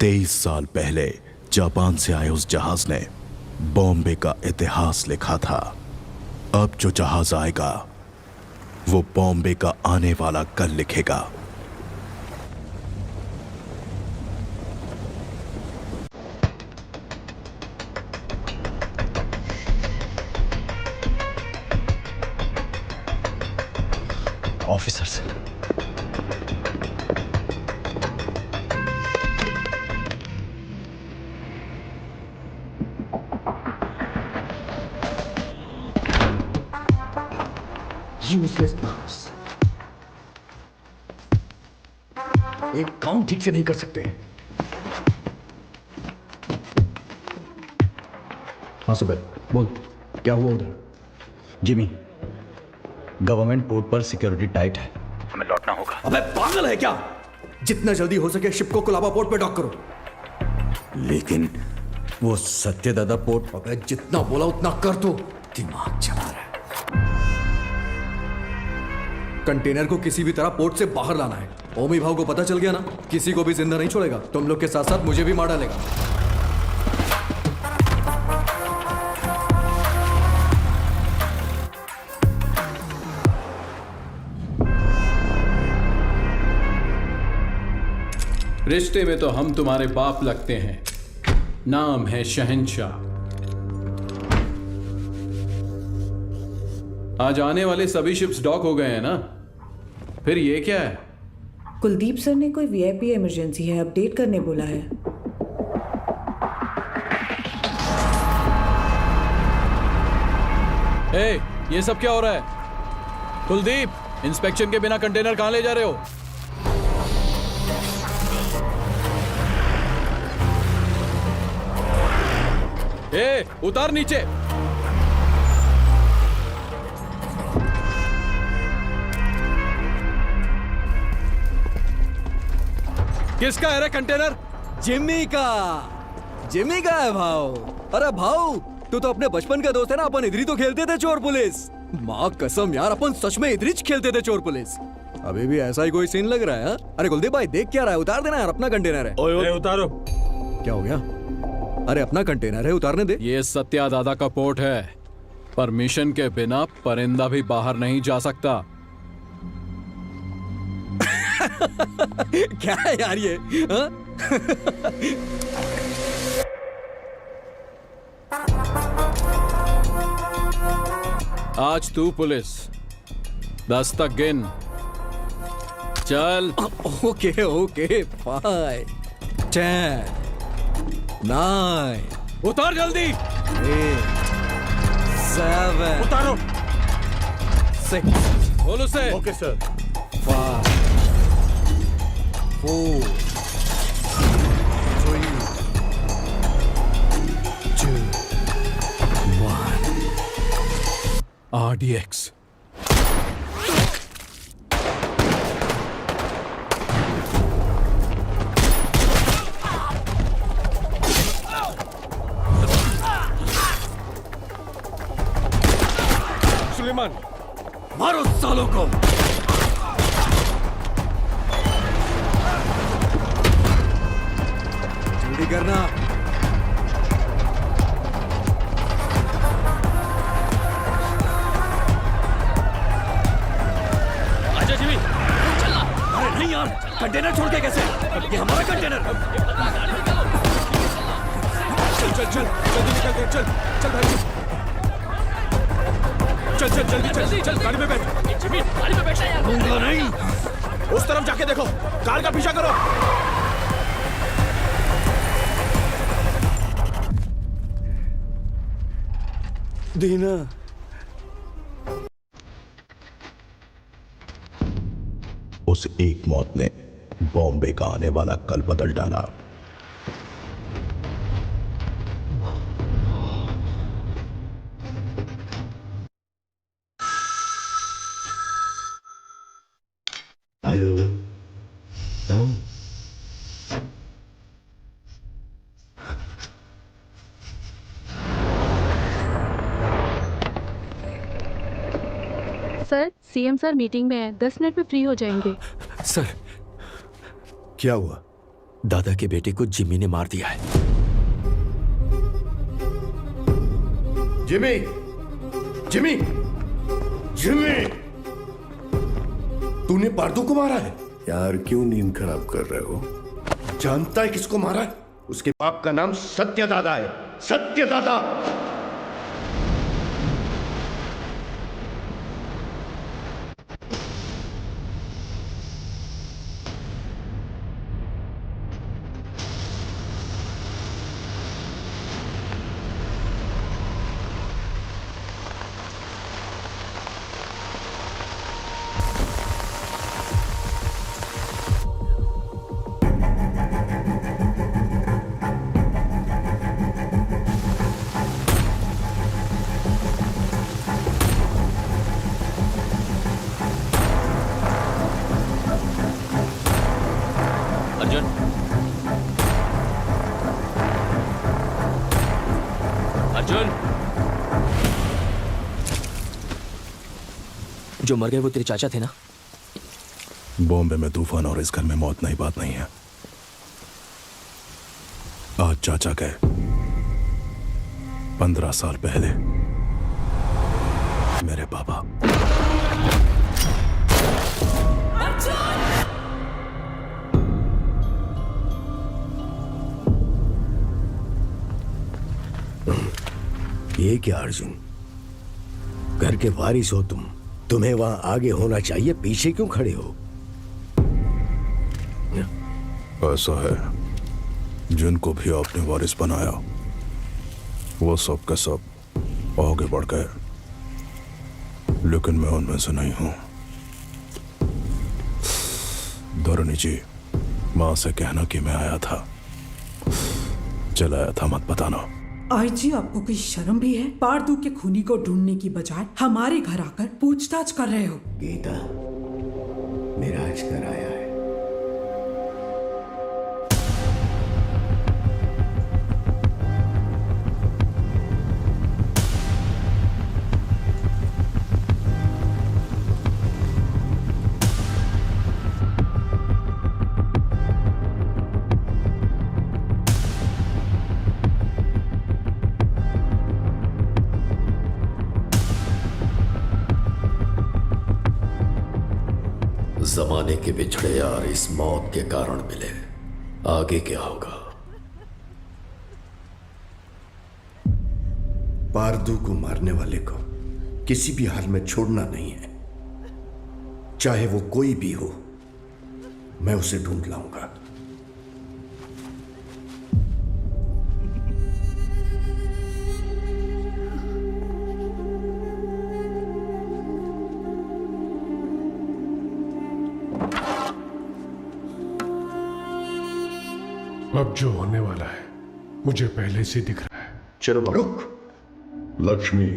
23 साल पहले जापान से आए उस जहाज ने बॉम्बे का इतिहास लिखा था। अब जो जहाज आएगा वो बॉम्बे का आने वाला कल लिखेगा। ऑफिसर्स, यूजलेस बॉस, एक काम ठीक से नहीं कर सकते। हाँ सुबह बोल, क्या हुआ उधर? जिमी, गवर्नमेंट पोर्ट पर सिक्योरिटी टाइट है, हमें लौटना होगा। अबे पागल है क्या? जितना जल्दी हो सके शिप को कोलाबा पोर्ट पे डॉक करो। लेकिन वो सत्यदादा पोर्ट। अबे जितना बोला उतना कर दो। दिमाग चला रहा है। कंटेनर को किसी भी तरह पोर्ट से बाहर लाना है। ओमी भाव को पता चल गया ना, किसी को भी जिंदा नहीं छोड़ेगा। तुम लोग के साथ साथ मुझे भी मार डालेगा। रिश्ते में तो हम तुम्हारे बाप लगते हैं, नाम है शहंशाह। आज आने वाले सभी शिप्स डॉक हो गए हैं ना, फिर ये क्या है? कुलदीप सर ने कोई वीआईपी इमरजेंसी है अपडेट करने बोला है। ए, ये सब क्या हो रहा है? कुलदीप, इंस्पेक्शन के बिना कंटेनर कहां ले जा रहे हो? ए, उतार नीचे। किसका है रे कंटेनर? जिम्मी का। जिम्मी का है भाव। अरे भाव, तू तो अपने बचपन का दोस्त है ना। अपन इधर ही तो खेलते थे चोर पुलिस। माँ कसम यार, अपन सच में इधर ही खेलते थे चोर पुलिस। अभी भी ऐसा ही कोई सीन लग रहा है हा? अरे कुलदीप भाई देख क्या रहा है? उतार देना यार, अपना कंटेनर है। ओए उतारो। क्या हो गया? अरे अपना कंटेनर है, उतारने दे। ये सत्या दादा का पोर्ट है। परमिशन के बिना परिंदा भी बाहर नहीं जा सकता। क्या है यार ये हा? आज तू पुलिस, 10 तक गिन। चल। ओके ओके, 5, 10, 9, उतार जल्दी। 8, 7, उतारो। 6, बोलो से। Okay sir. 5, 4, 3, 2, 1। RDX। सुलेमान, मारो सालों को। जल्दी करना। आजा जिमी, चलना। अरे नहीं यार, कंटेनर छोड़ के कैसे? ये हमारा कंटेनर। चल चल चल, जल्दी निकल, चल चल भाई, चल चल जल्दी, चल चल गाड़ी में बैठ। जिमी, गाड़ी में बैठना यार। दूंगा नहीं। उस तरफ जाके देखो, कार का पीछा करो। दीना, उस एक मौत ने बॉम्बे का आने वाला कल बदल डाला। सर, सीएम सर मीटिंग में है, 10 मिनट में फ्री हो जाएंगे। सर क्या हुआ? दादा के बेटे को जिमी ने मार दिया है। जिमी, जिमी, जिमी, तूने पार्दू को मारा है? यार क्यों नींद खराब कर रहे हो? जानता है किसको मारा है? उसके बाप का नाम सत्यदादा है। सत्यदादा। अर्जुन, अर्जुन, जो मर गए वो तेरे चाचा थे ना? बॉम्बे में तूफान और इस घर में मौत नई बात नहीं है। आज चाचा गए, 15 साल पहले मेरे पापा। ये क्या अर्जुन, घर के वारिस हो तुम, तुम्हें वहां आगे होना चाहिए, पीछे क्यों खड़े हो? ऐसा है, जिनको भी आपने वारिस बनाया वो सब के सब आगे बढ़ गए, लेकिन मैं उनमें से नहीं हूं। धरणी जी, मां से कहना कि मैं आया था, चलाया था, मत बताना। आई जी, आपको कोई शर्म भी है? पार्दू के खूनी को ढूंढने की बजाय हमारे घर आकर पूछताछ कर रहे हो। गीता, मेरा आज घर आया है। जमाने के बिछड़े यार इस मौत के कारण मिले, आगे क्या होगा? पार्दू को मारने वाले को किसी भी हाल में छोड़ना नहीं है, चाहे वो कोई भी हो। मैं उसे ढूंढ लाऊंगा। अब जो होने वाला है मुझे पहले से दिख रहा है। चलो रुक। लक्ष्मी,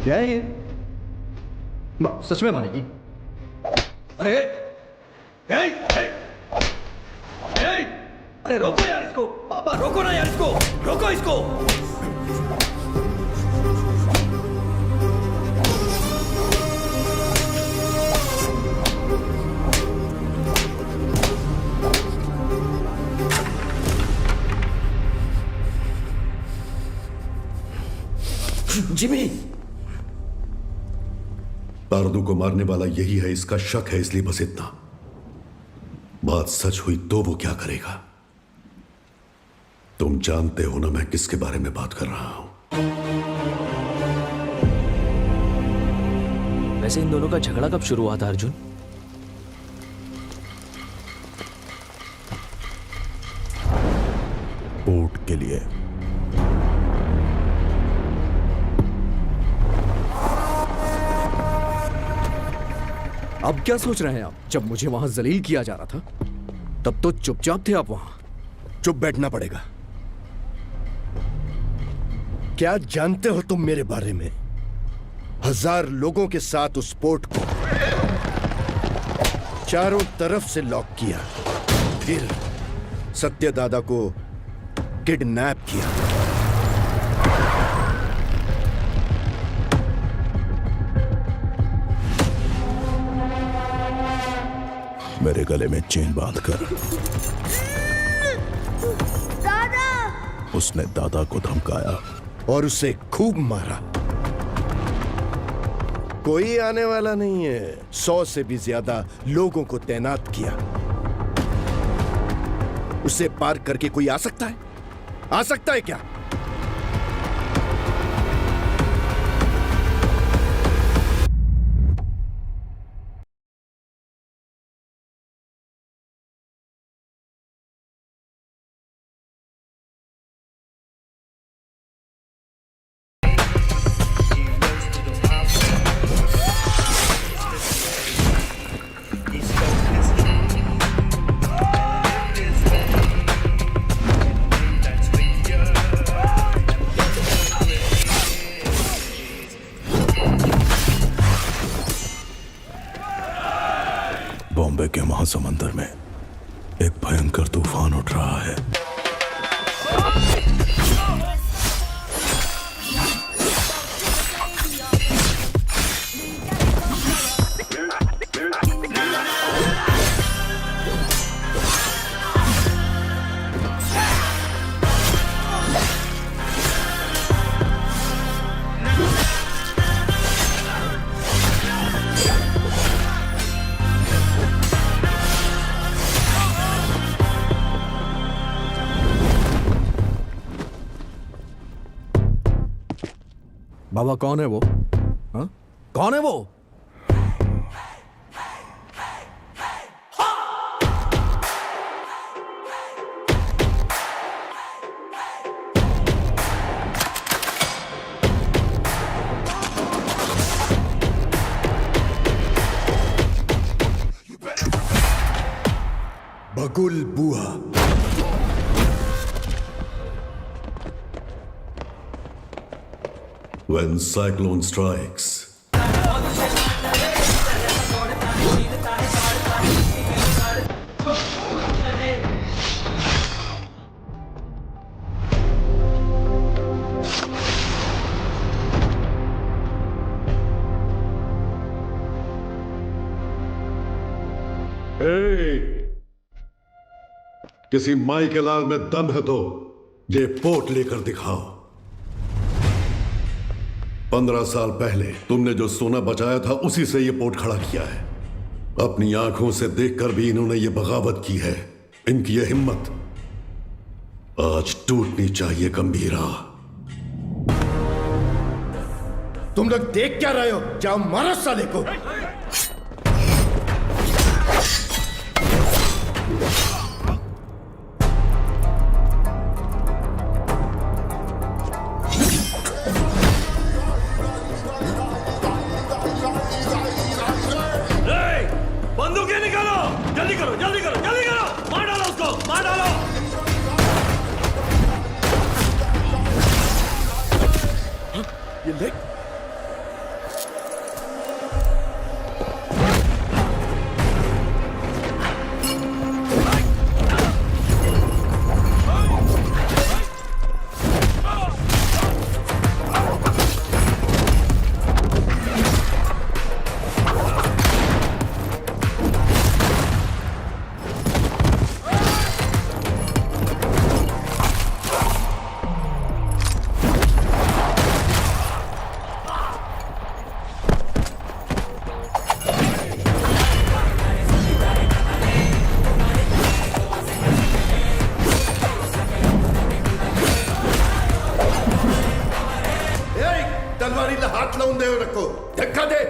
क्या है ये? सच में मारेगी? अरे अरे रोको यार इसको, पापा रोको ना यार इसको, रोको इसको। जिमी, पार्दू को मारने वाला यही है, इसका शक है, इसलिए बस इतना। बात सच हुई तो वो क्या करेगा? तुम जानते हो ना मैं किसके बारे में बात कर रहा हूं। वैसे इन दोनों का झगड़ा कब शुरू हुआ था अर्जुन? पोर्ट के लिए। अब क्या सोच रहे हैं आप? जब मुझे वहां जलील किया जा रहा था तब तो चुपचाप थे आप वहां। चुप बैठना पड़ेगा। क्या जानते हो तुम मेरे बारे में? 1000 लोगों के साथ उस पोर्ट को चारों तरफ से लॉक किया, फिर सत्यदादा को किडनैप किया। मेरे गले में चेन बांधकर उसने दादा को धमकाया और उसे खूब मारा। कोई आने वाला नहीं है। 100 से भी ज्यादा लोगों को तैनात किया। उसे पार करके कोई आ सकता है? आ सकता है क्या? बॉम्बे के महासमुंदर में एक भयंकर तूफान उठ रहा है। बाबा कौन है वो? हाँ? कौन है वो? बगुल बुआ। When cyclone strikes, किसी माई के लाल में दम है तो ये पोर्ट लेकर दिखाओ। 15 साल पहले तुमने जो सोना बचाया था उसी से ये पोर्ट खड़ा किया है। अपनी आंखों से देखकर भी इन्होंने ये बगावत की है। इनकी ये हिम्मत आज टूटनी चाहिए। गंभीरा, तुम लोग देख क्या रहे हो? जाओ मारो साले को। बंदूकें निकालो, जल्दी करो, जल्दी करो, जल्दी करो, मार डालो उसको, मार डालो। ये देख, तलवारीला हात लावून देऊ नको, धक्का दे।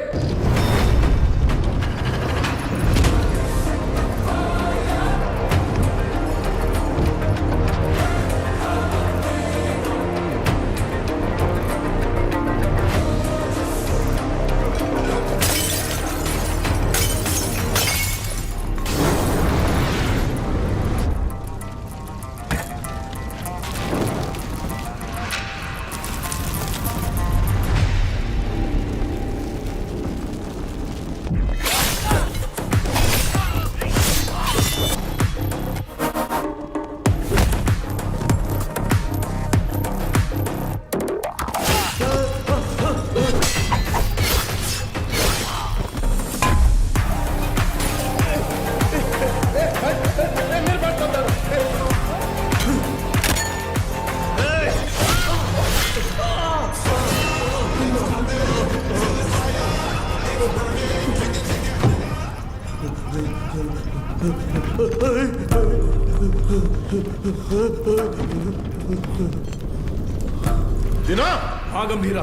दिना। हाँ गंभीरा,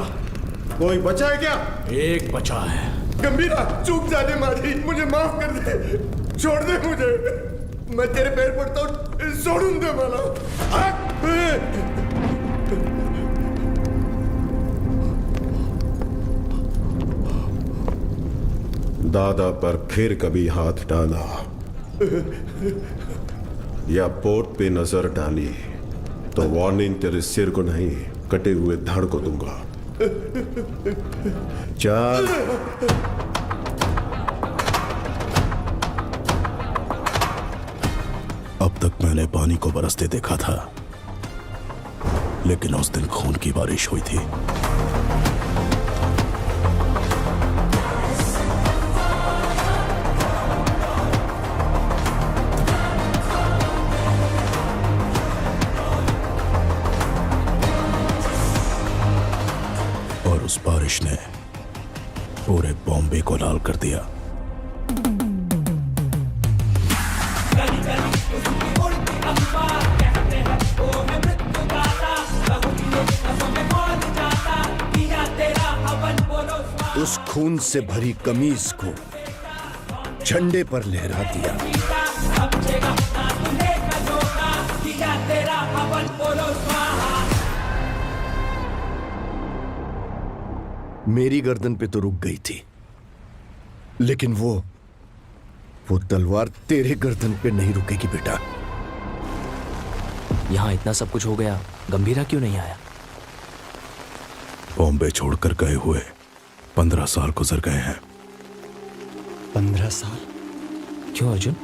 कोई बचा है क्या? एक बचा है। गंभीरा चूक जाने मारी, मुझे माफ कर दे, छोड़ दे मुझे, मैं तेरे पैर पड़ता हूँ, छोड़ूं दे मला। दादा पर फिर कभी हाथ डाला या पोर्ट पे नजर डाली तो वार्निंग तेरे सिर को नहीं, कटे हुए धड़ को दूंगा। चल। अब तक मैंने पानी को बरसते देखा था, लेकिन उस दिन खून की बारिश हुई थी। और उस बारिश ने पूरे बॉम्बे को लाल कर दिया। उस खून से भरी कमीज को झंडे पर लहरा दिया। मेरी गर्दन पे तो रुक गई थी, लेकिन वो तलवार तेरे गर्दन पे नहीं रुकेगी बेटा। यहाँ इतना सब कुछ हो गया, गंभीरा क्यों नहीं आया? बॉम्बे छोड़कर गए हुए 15 साल गुजर गए हैं। 15 साल? क्यों अर्जुन?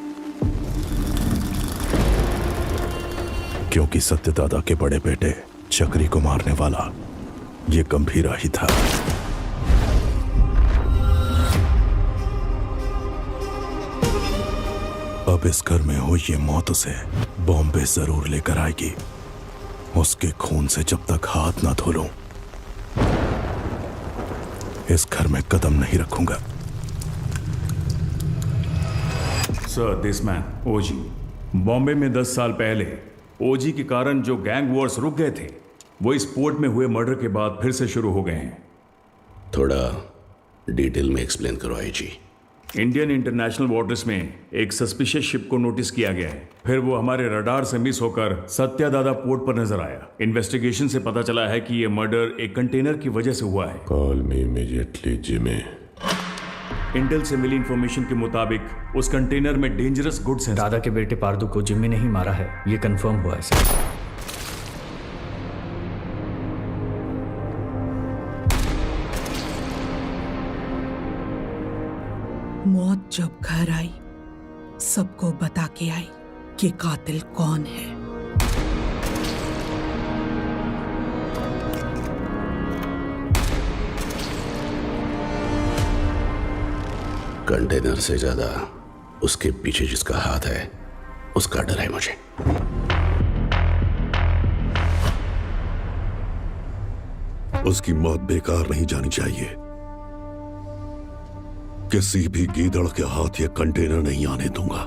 क्योंकि सत्यदादा के बड़े बेटे चक्री को मारने वाला ये गंभीरा ही था। अब इस घर में हुई ये मौत उसे बॉम्बे जरूर लेकर आएगी। उसके खून से जब तक हाथ ना धो लूं, इस घर में कदम नहीं रखूंगा। सर, दिस मैन ओजी बॉम्बे में 10 साल पहले ओजी के कारण जो गैंग वॉर्स रुक गए थे, वो इस पोर्ट में हुए मर्डर के बाद फिर से शुरू हो गए हैं। थोड़ा डिटेल में एक्सप्लेन करो आईजी। इंडियन इंटरनेशनल वाटर्स में एक सस्पिशियस शिप को नोटिस किया गया है। फिर वो हमारे रडार से मिस होकर सत्यादादा पोर्ट पर नजर आया। इन्वेस्टिगेशन से पता चला है कि ये मर्डर एक कंटेनर की वजह से हुआ है। Call me immediately Jimmy. Intel से मिली इंफॉर्मेशन के मुताबिक उस कंटेनर में डेंजरस गुड्स हैं। दादा के बेटे पारदू को जिम्मी ने ही मारा है, ये कंफर्म हुआ है सर। मौत जब घर आई, सबको बता के आई कि कातिल कौन है। कंटेनर से ज्यादा उसके पीछे जिसका हाथ है, उसका डर है मुझे। उसकी मौत बेकार नहीं जानी चाहिए। किसी भी गीदड़ के हाथ ये कंटेनर नहीं आने दूंगा।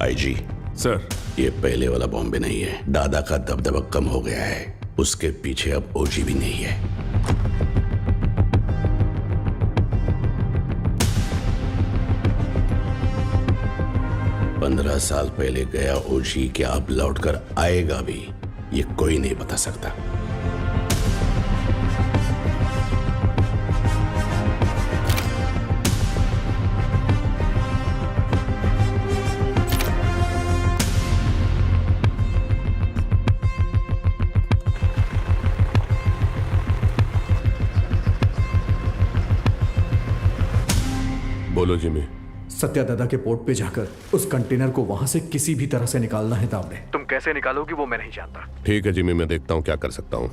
आईजी सर, ये पहले वाला बॉम्बे नहीं है। दादा का दबदबा कम हो गया है, उसके पीछे अब ओजी भी नहीं है। पंद्रह साल पहले गया ओजी क्या अब लौटकर आएगा भी, ये कोई नहीं बता सकता। बोलो जिमी। सत्यादादा के पोर्ट पे जाकर उस कंटेनर को वहां से किसी भी तरह से निकालना है ताबड़े। तुम कैसे निकालोगी वो मैं नहीं जानता। ठीक है जिमी, मैं देखता हूँ क्या कर सकता हूँ।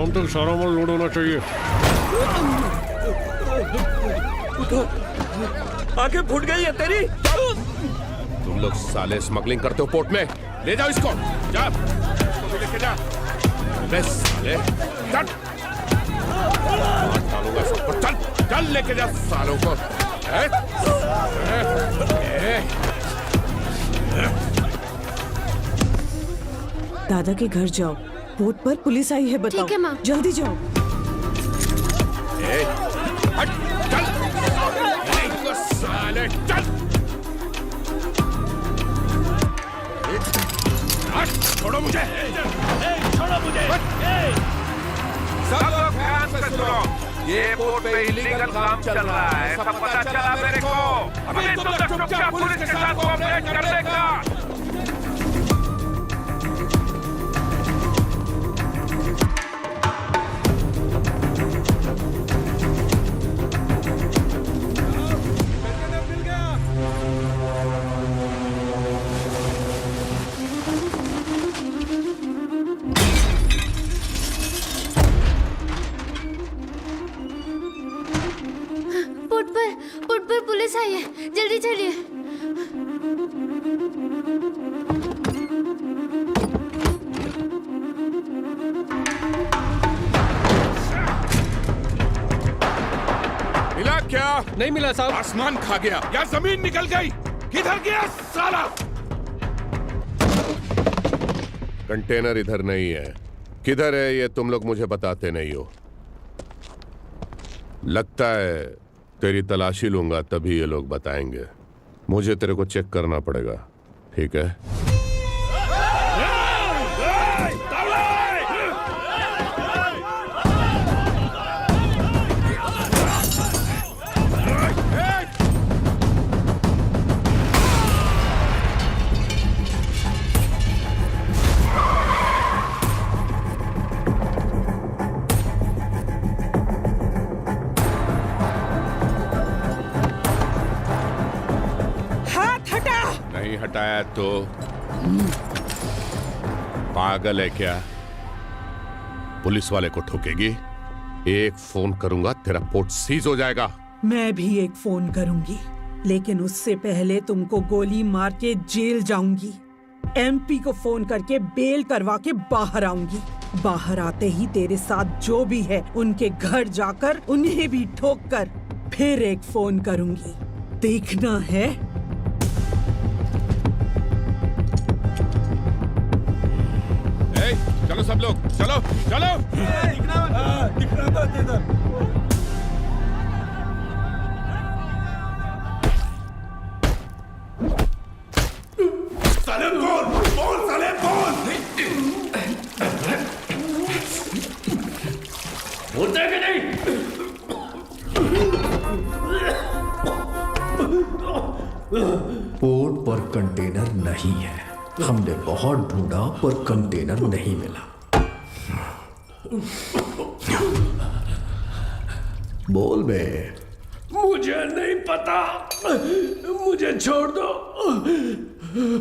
शाम तक सारा माल लोड होना चाहिए। आंखें फूट गई है तेरी। तुम लोग साले स्मगलिंग करते हो पोर्ट में, ले जाओ इसको, जा इसको भी लेके जा। बे साले चल, डालूंगा सबको, चल चल लेके जा सालों को। दादा के घर जाओ, बोट पर पुलिस आई है, बताओ। ठीक है माँ। जल्दी जाओ। हट, चल साले चल, हट, छोड़ो मुझे, छोड़ो मुझे। सब लोग ध्यान से सुनो, ये बोट पे इलीगल काम चल रहा है, सब पता चला मेरे को। अभी तुम लोग चुपचाप पुलिस के साथ कोऑपरेट कर लेगा। पुट पर पुलिस आई है, जल्दी चलिए। मिला क्या? नहीं मिला साहब। आसमान खा गया या जमीन निकल गई? किधर गया साला? कंटेनर इधर नहीं है, किधर है ये तुम लोग मुझे बताते नहीं हो। लगता है तेरी तलाशी लूंगा तभी ये लोग बताएंगे। मुझे तेरे को चेक करना पड़ेगा, ठीक है? नहीं हटाया तो पागल है क्या? पुलिस वाले को ठोकेगी? एक फोन करूंगा तेरा पोर्ट सीज हो जाएगा। मैं भी एक फोन करूंगी, लेकिन उससे पहले तुमको गोली मार के जेल जाऊंगी। एमपी को फोन करके बेल करवा के बाहर आऊंगी। बाहर आते ही तेरे साथ जो भी है उनके घर जाकर उन्हें भी ठोक कर फिर एक फोन करूंगी। देखना है? चलो सब लोग, चलो चलो। साले बोल साले बोल। बोलते हैं कि नहीं? पोर्ट पर कंटेनर नहीं है। हमने बहुत ढूंढा पर कंटेनर नहीं मिला। बोल बे। मुझे नहीं पता, मुझे छोड़ दो।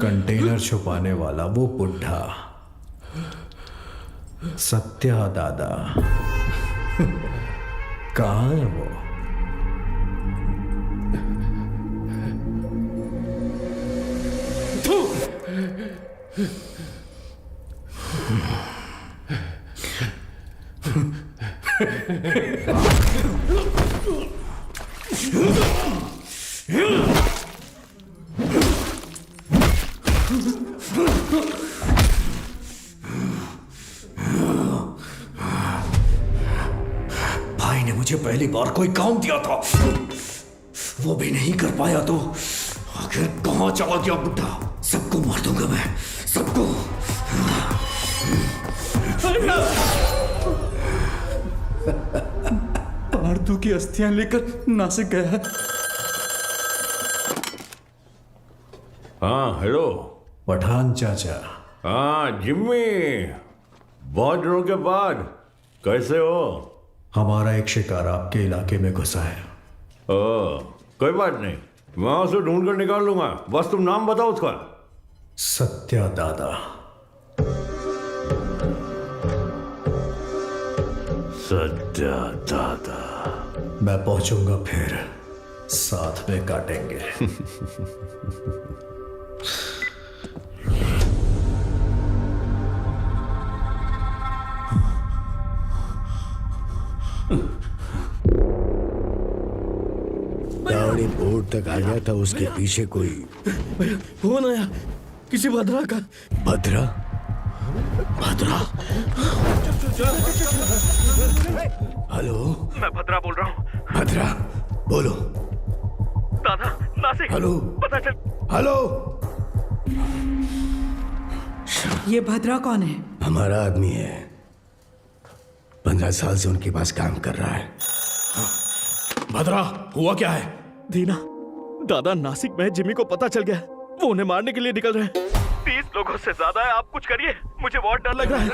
कंटेनर छुपाने वाला वो बुढ़ा सत्या दादा कहाँ है वो? भाई ने मुझे पहली बार कोई काम दिया था, वो भी नहीं कर पाया तो आखिर कहां चला गया बुढ़ा? सबको मार दूंगा मैं, सबको। पार्थू की अस्थियां लेकर नासिक गया है। हाँ हेलो पठान चाचा। हाँ जिम्मी, बहुत दिनों के बाद कैसे हो? हमारा एक शिकार आपके इलाके में घुसा है। कोई बात नहीं, मैं उसे ढूंढ कर निकाल लूंगा, बस तुम नाम बताओ उसका। सत्या दादा। सत्या दादा, मैं पहुंचूंगा फिर साथ में काटेंगे। दावड़ी बोर्ड तक आ गया था, उसके पीछे कोई फोन आया किसी भद्रा का। भद्रा? भद्रा? हेलो, मैं भद्रा बोल रहा हूँ। भद्रा बोलो। दादा नासिक, हेलो, पता चल। हेलो। ये भद्रा कौन है? हमारा आदमी है, 15 साल से उनके पास काम कर रहा है। भद्रा, हुआ क्या है? दीना, दादा नासिक में जिमी को पता चल गया, वो उन्हें मारने के लिए निकल रहे हैं। 30 लोगों से ज्यादा है, आप कुछ करिए, मुझे बहुत डर लग रहा है।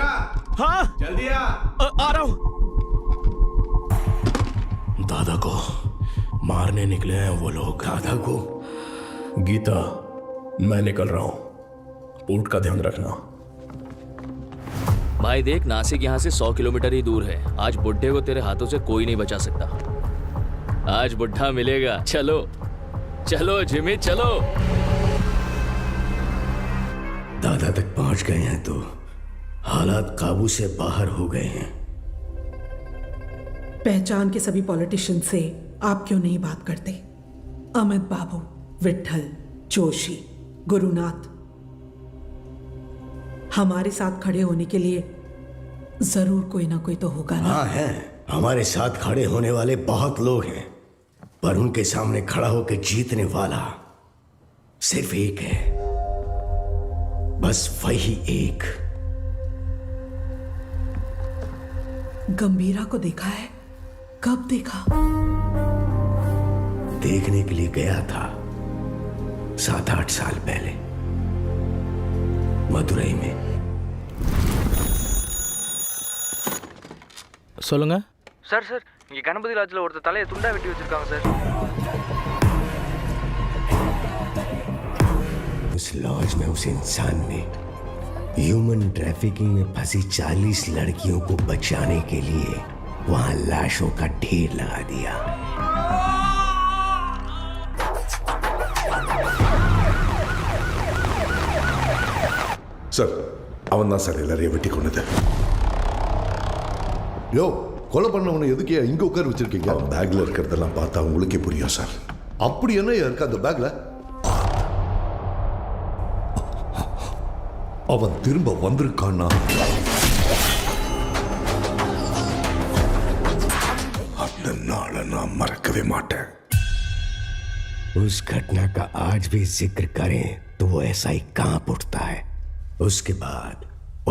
हाँ जल्दी आ रहा हूँ। दादा को मारने निकले हैं वो लोग। दादा को? गीता, मैं निकल रहा हूँ, पोर्ट का ध्यान रखना। भाई देख, नासिक यहाँ से 100 किलोमीटर ही दूर है। आज बुड्ढे को तेरे हाथों से कोई नहीं बचा सकता। आज बुड्ढा मिलेगा। चलो चलो जिमी, चलो। दादा तक पहुंच गए हैं तो हालात काबू से बाहर हो गए हैं। पहचान के सभी पॉलिटिशियन से आप क्यों नहीं बात करते? अमित बाबू, विट्ठल, जोशी, गुरुनाथ, हमारे साथ खड़े होने के लिए जरूर कोई ना कोई तो होगा ना? हाँ है, हमारे साथ खड़े होने वाले बहुत लोग हैं, पर उनके सामने खड़ा होकर जीतने वाला सिर्फ एक है, बस वही एक। गंभीरा को देखा है? कब देखा? देखने के लिए गया था 7-8 साल पहले मदुरई में। சொல்லுங்க சார் சார் இங்க கணபதி லாட்ஜ்ல ஒருத்தர் தலையை துண்டா வெட்டி வச்சிருக்காங்க சார்। उस लॉज में उस इंसान ने ह्यूमन ट्रैफिकिंग में फंसी 40 लड़कियों को बचाने के लिए वहां लाशों का ढेर लगा दिया। சார், அவன் தான் சார் எல்லாரையும் வெட்டி கொண்டது. யோ, கொலை பண்ணவனை எதுக்கே இங்க உட்கார வச்சிருக்கீங்க? அவன் பேக்ல இருக்கிறதெல்லாம் பார்த்தா உங்களுக்கே புரியும் சார். அப்படி என்ன இருக்கு அந்த பேக்ல? அவன் திரும்ப வந்திருக்கான்னா அந்த நாளை நான் மறக்கவே மாட்டேன். उस घटना का आज भी जिक्र करें तो वो ऐसा ही कांप उठता है। उसके बाद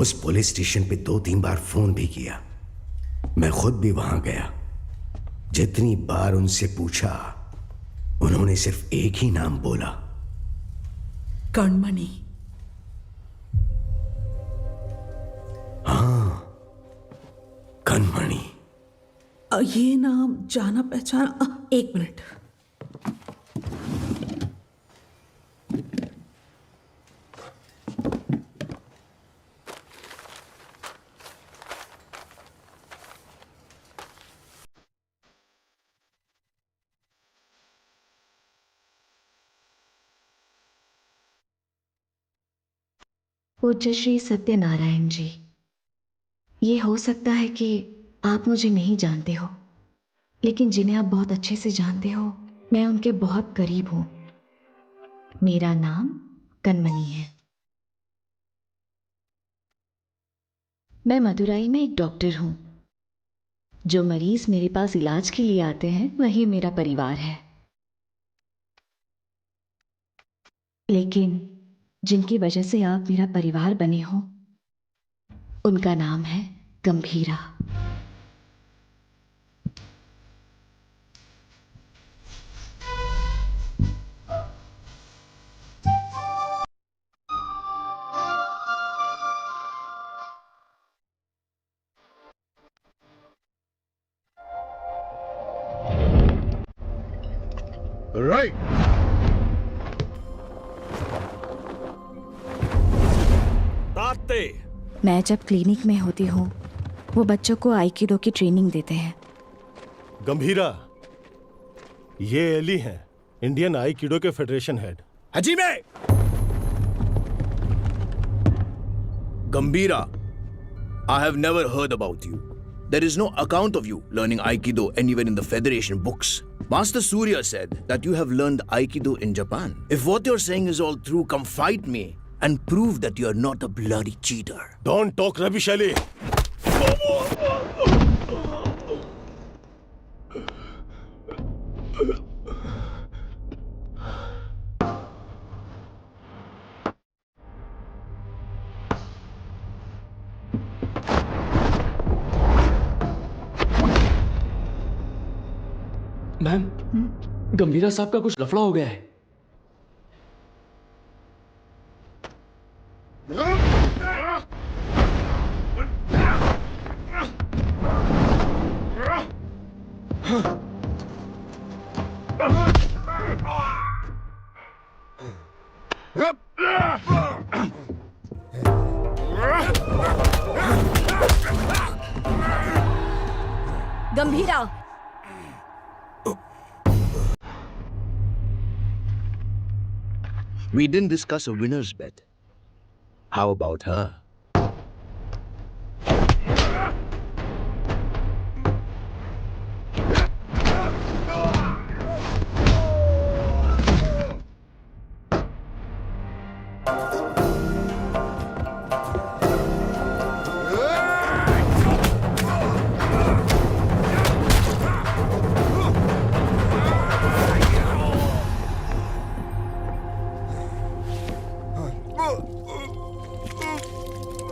उस पुलिस स्टेशन पे 2-3 बार फोन भी किया। मैं खुद भी वहां गया। जितनी बार उनसे पूछा, उन्होंने सिर्फ एक ही नाम बोला, कणमणि। हाँ, कणमणि। ये नाम जाना पहचाना। 1 मिनट। पूज्य श्री सत्यनारायण जी, ये हो सकता है कि आप मुझे नहीं जानते हो, लेकिन जिन्हें आप बहुत अच्छे से जानते हो, मैं उनके बहुत करीब हूं। मेरा नाम कणमणि है। मैं मदुरई में एक डॉक्टर हूं। जो मरीज मेरे पास इलाज के लिए आते हैं वही मेरा परिवार है, लेकिन जिनकी वजह से आप मेरा परिवार बने हो, उनका नाम है गंभीरा। राइट। मैं जब क्लिनिक में होती हूँ वो बच्चों को आइकिडो की ट्रेनिंग देते हैं। गंभीरा, ये एली हैं, इंडियन आइकिडो के federation head. Hajime Gambhira, I have never heard about you. There is no account of you learning Aikido anywhere in the Federation books. Master Surya said that you have learned Aikido in Japan. If what you're saying is all true, come fight me and prove that you're not a bloody cheater. Don't talk rubbish, Ali. Ma'am, Gambhira साहब का कुछ लफड़ा हो गया है। गंभीरा, We didn't discuss a winner's bet. How about her?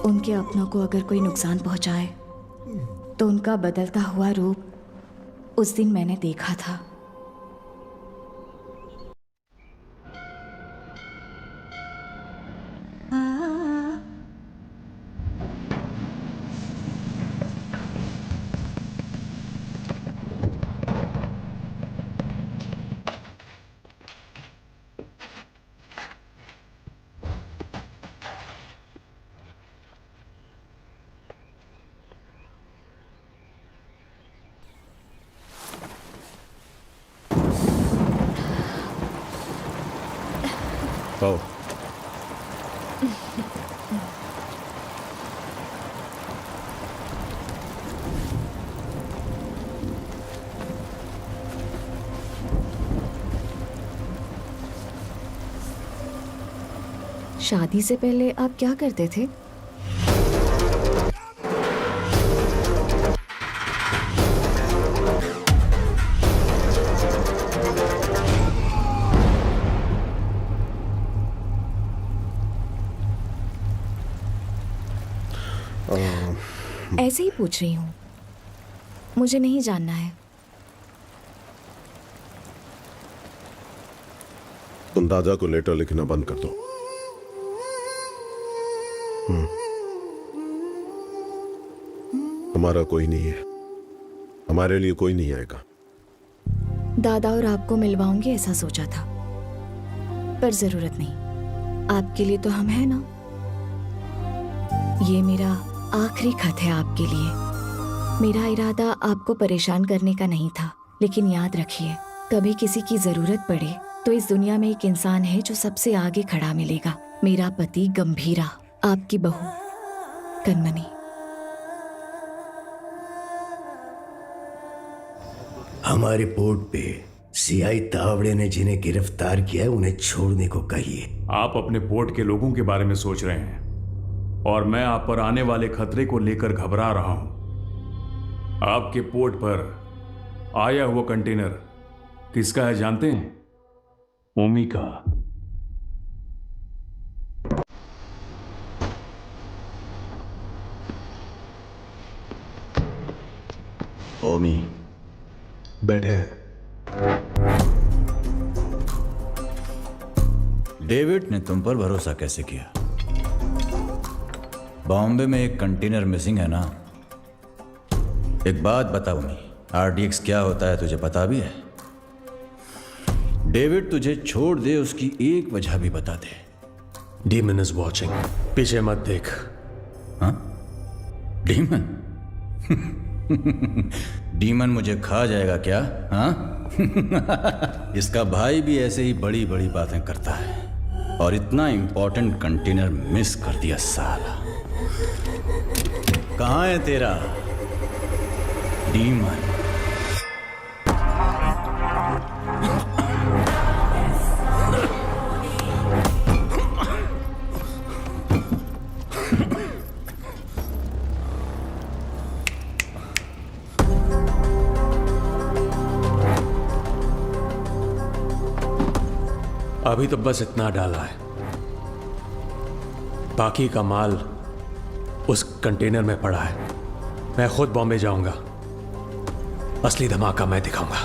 उनके अपनों को अगर कोई नुकसान पहुंचाए तो उनका बदलता हुआ रूप उस दिन मैंने देखा था। आओ। शादी से पहले आप क्या करते थे? ऐसे ही पूछ रही हूँ, मुझे नहीं जानना है। तुम दादा को लेटर लिखना बंद कर दो। हमारा कोई नहीं है, हमारे लिए कोई नहीं आएगा। दादा और आपको मिलवाऊंगी ऐसा सोचा था, पर जरूरत नहीं। आपके लिए तो हम हैं ना। ये मेरा आखिरी खत है आपके लिए। मेरा इरादा आपको परेशान करने का नहीं था, लेकिन याद रखिए, कभी किसी की जरूरत पड़े तो इस दुनिया में एक इंसान है जो सबसे आगे खड़ा मिलेगा। मेरा पति गंभीरा, आपकी बहू कनमनी। हमारे पोर्ट पे सीआई तावड़े ने जिन्हें गिरफ्तार किया है उन्हें छोड़ने को कहिए। आप अपने पोर्ट के लोगों के बारे में सोच रहे हैं और मैं आप पर आने वाले खतरे को लेकर घबरा रहा हूं। आपके पोर्ट पर आया हुआ कंटेनर किसका है जानते हैं? ओमी का। ओमी बैठे। डेविड ने तुम पर भरोसा कैसे किया? बॉम्बे में एक कंटेनर मिसिंग है ना? एक बात बता ओमी, आरडीएक्स क्या होता है तुझे पता भी है? डेविड तुझे छोड़ दे उसकी एक वजह भी बता दे। डीमन इज वॉचिंग, पीछे मत देख। हाँ? डीमन? डीमन मुझे खा जाएगा क्या? हाँ? इसका भाई भी ऐसे ही बड़ी बड़ी बातें करता है और इतना इंपॉर्टेंट कंटेनर मिस कर दिया साला। कहाँ है तेरा डीमन? अभी तो बस इतना डाला है, बाकी का माल उस कंटेनर में पड़ा है। मैं खुद बॉम्बे जाऊंगा, असली धमाका मैं दिखाऊंगा।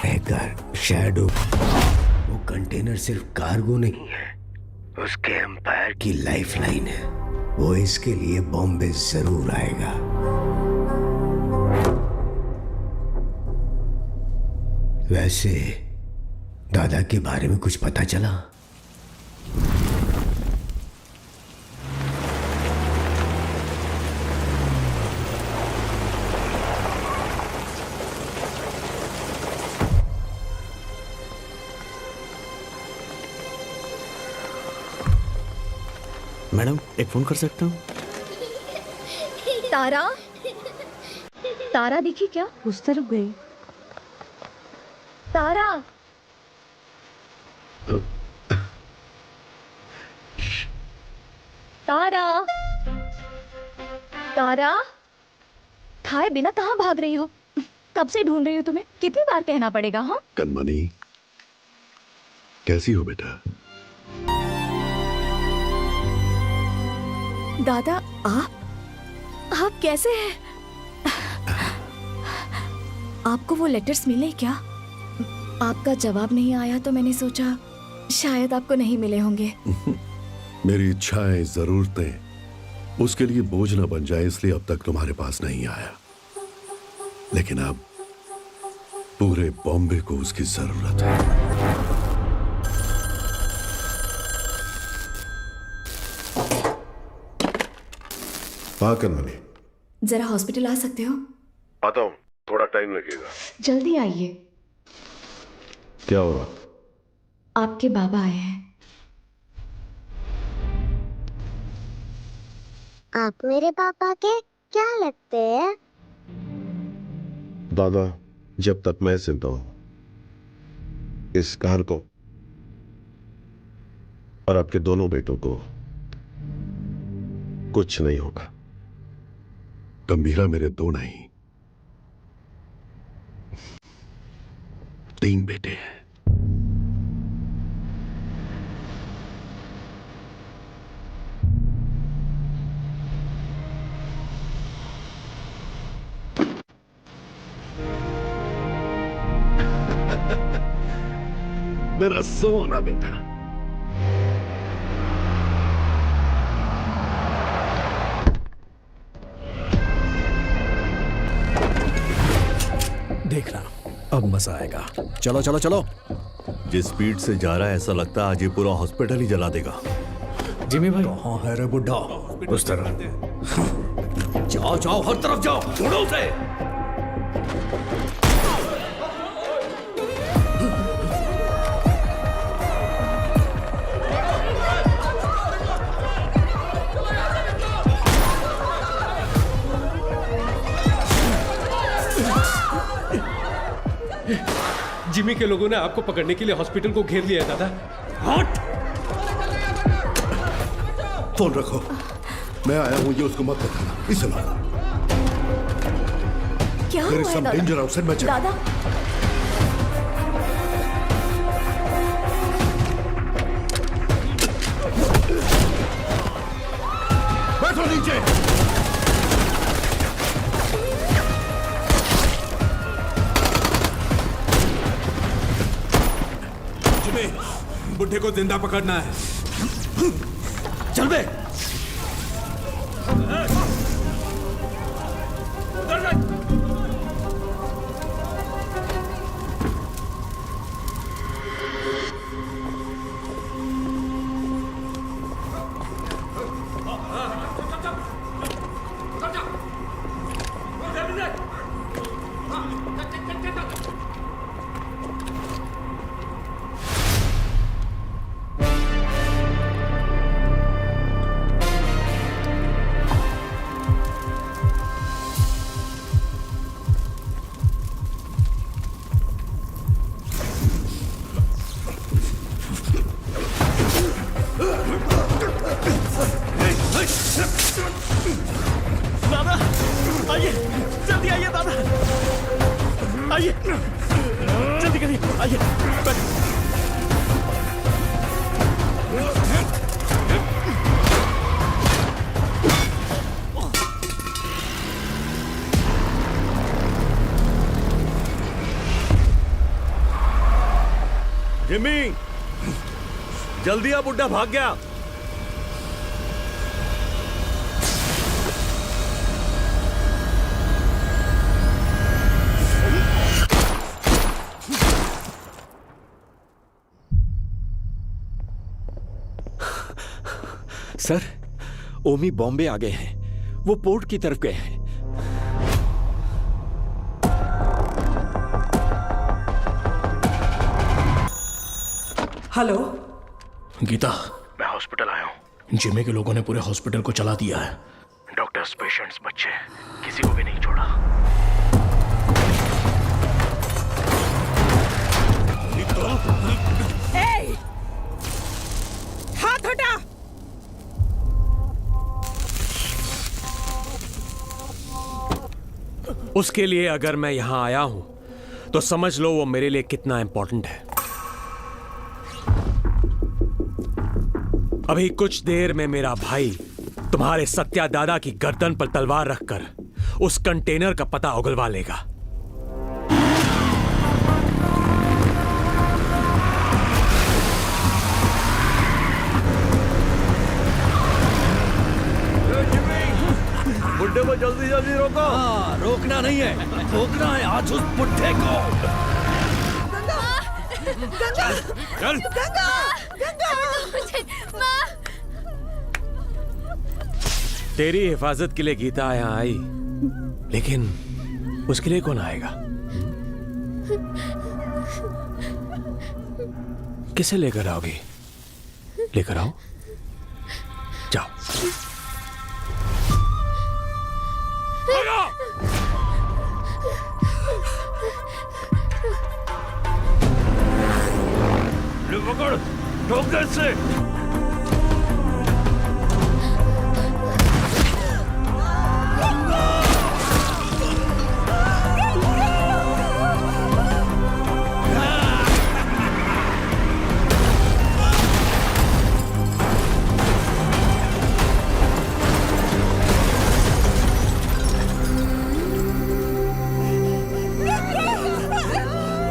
हैकर शैडो, वो कंटेनर सिर्फ कार्गो नहीं है, उसके एम्पायर की लाइफलाइन है। वो इसके लिए बॉम्बे जरूर आएगा। वैसे दादा के बारे में कुछ पता चला? मैडम एक फोन कर सकता हूँ? तारा, तारा दिखी क्या? उस तरफ गई। तारा, तारा, तारा, खाए बिना कहाँ भाग रही हो? कब से ढूंढ रही हो तुम्हें, कितनी बार कहना पड़ेगा? हाँ कनमनी, कैसी हो बेटा? दादा, आप कैसे हैं? आपको वो लेटर्स मिले क्या? आपका जवाब नहीं आया तो मैंने सोचा शायद आपको नहीं मिले होंगे। मेरी इच्छाएं, जरूरतें उसके लिए बोझ न बन जाए, इसलिए अब तक तुम्हारे पास नहीं आया। लेकिन अब पूरे बॉम्बे को उसकी जरूरत है। हाँ कनमनी, जरा हॉस्पिटल आ सकते हो? आता हूँ, थोड़ा टाइम लगेगा। जल्दी आइए। क्या हुआ? आपके बाबा आए हैं। आप मेरे पापा के क्या लगते हैं? दादा, जब तक मैं जिंदा हूं, इस घर को और आपके दोनों बेटों को कुछ नहीं होगा। गंभीरा मेरे दो नहीं, 3 बेटे हैं। मेरा सोना बेटा। देखना अब मजा आएगा। चलो चलो चलो। जिस स्पीड से जा रहा है ऐसा लगता है आज ये पूरा हॉस्पिटल ही जला देगा। जिमी भाई, कहाँ है रे बुड्ढा? उस तरह जाओ जाओ, हर तरफ जाओ, ढूंढो उसे। जिमी के लोगों ने आपको पकड़ने के लिए हॉस्पिटल को घेर लिया दादा। हट! फोन रखो, मैं आया हूं, ये उसको मत बताना। इसे लो। क्या हुआ है दादा? डेंजर आउटसाइड में दादा, बैठो नीचे। बुड्ढे को जिंदा पकड़ना है। चल बे। दादा आइए, जल्दी आइए दादा, आइए जल्दी करिए, आइए बैठो। जिमी, जल्दी आ, बुड्ढा भाग गया। सर, ओमी बॉम्बे आ गए हैं। वो पोर्ट की तरफ गए हैं। हेलो गीता, मैं हॉस्पिटल आया हूँ। जिमी के लोगों ने पूरे हॉस्पिटल को चला दिया है। डॉक्टर्स, पेशेंट्स, बच्चे, किसी को भी नहीं छोड़ा। ए! हाथ हटा। उसके लिए अगर मैं यहां आया हूं तो समझ लो वो मेरे लिए कितना इंपॉर्टेंट है। अभी कुछ देर में मेरा भाई तुम्हारे सत्या दादा की गर्दन पर तलवार रखकर उस कंटेनर का पता उगलवा लेगा। बुड्ढे को जल्दी जल्दी रोको। हाँ, रोकना नहीं है, रोकना है आज उस बुड्ढे को। गंगा! चल। गंगा! गंगा! तेरी हिफाजत के लिए गीता यहाँ आई, लेकिन उसके लिए कौन आएगा? किसे लेकर आओगी? लेकर आओ, जाओ। पकड़, ठोक से।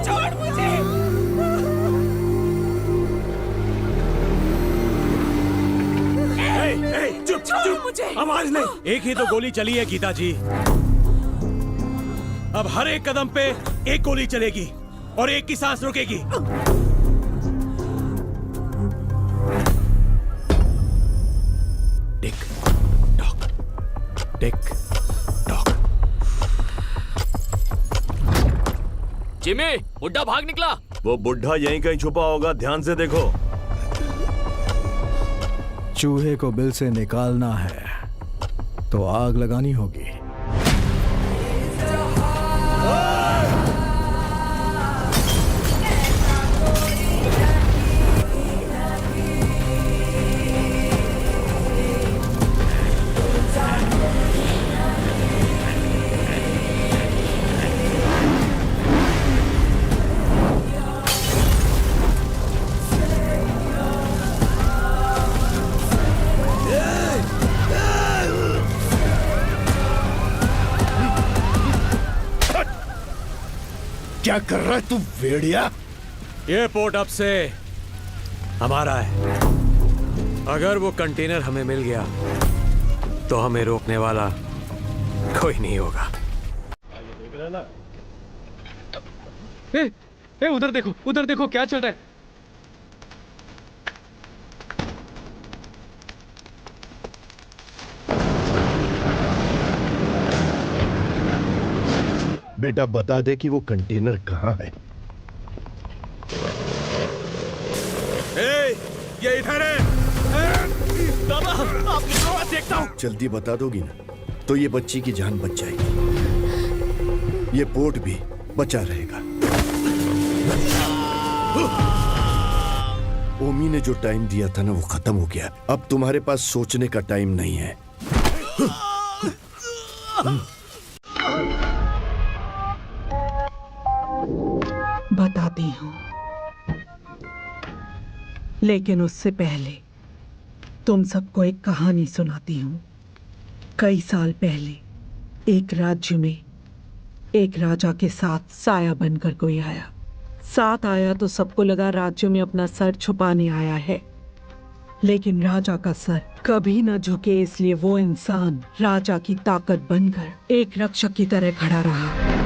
छोड़ मुझे। चुप चुप, आवाज नहीं। एक ही तो गोली चली है गीता जी। अब हर एक कदम पे एक गोली चलेगी और एक की सांस रुकेगी। Tick tock, tick tock. Jimmy, बुड्ढा भाग निकला। वो बुड्ढा यहीं कहीं छुपा होगा, ध्यान से देखो। चूहे को बिल से निकालना है तो आग लगानी होगी। क्या कर रहा है तू भेड़िया? ये पोर्ट अब से हमारा है। अगर वो कंटेनर हमें मिल गया तो हमें रोकने वाला कोई नहीं होगा। उधर देखो क्या चल रहा है। बेटा बता दे कि वो कंटेनर कहाँ है। ये इधर है। दादा, आप निकलो, मैं देखता हूँ। जल्दी बता दोगी ना तो ये बच्ची की जान बच जाएगी, ये पोर्ट भी बचा रहेगा। ओमी ने जो टाइम दिया था ना वो खत्म हो गया। अब तुम्हारे पास सोचने का टाइम नहीं है। बताती हूँ, लेकिन उससे पहले तुम सबको एक कहानी सुनाती हूँ। कई साल पहले एक राज्य में एक राजा के साथ साया बनकर कोई आया। साथ आया तो सबको लगा राज्य में अपना सर छुपाने आया है, लेकिन राजा का सर कभी न झुके, इसलिए वो इंसान राजा की ताकत बनकर एक रक्षक की तरह खड़ा रहा।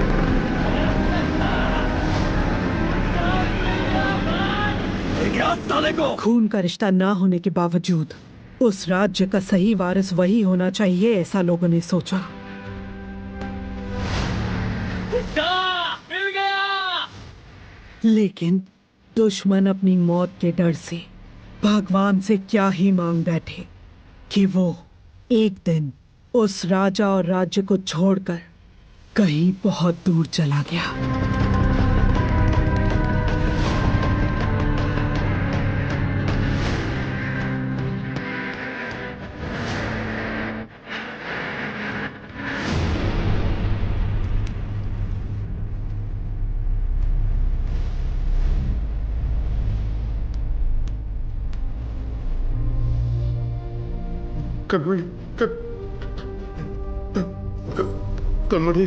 खून का रिश्ता ना होने के बावजूद उस राज्य का सही वारिस वही होना चाहिए, ऐसा लोगों ने सोचा। मिल गया। लेकिन दुश्मन अपनी मौत के डर से भगवान से क्या ही मांग बैठे कि वो एक दिन उस राजा और राज्य को छोड़कर कहीं बहुत दूर चला गया। कनमणि,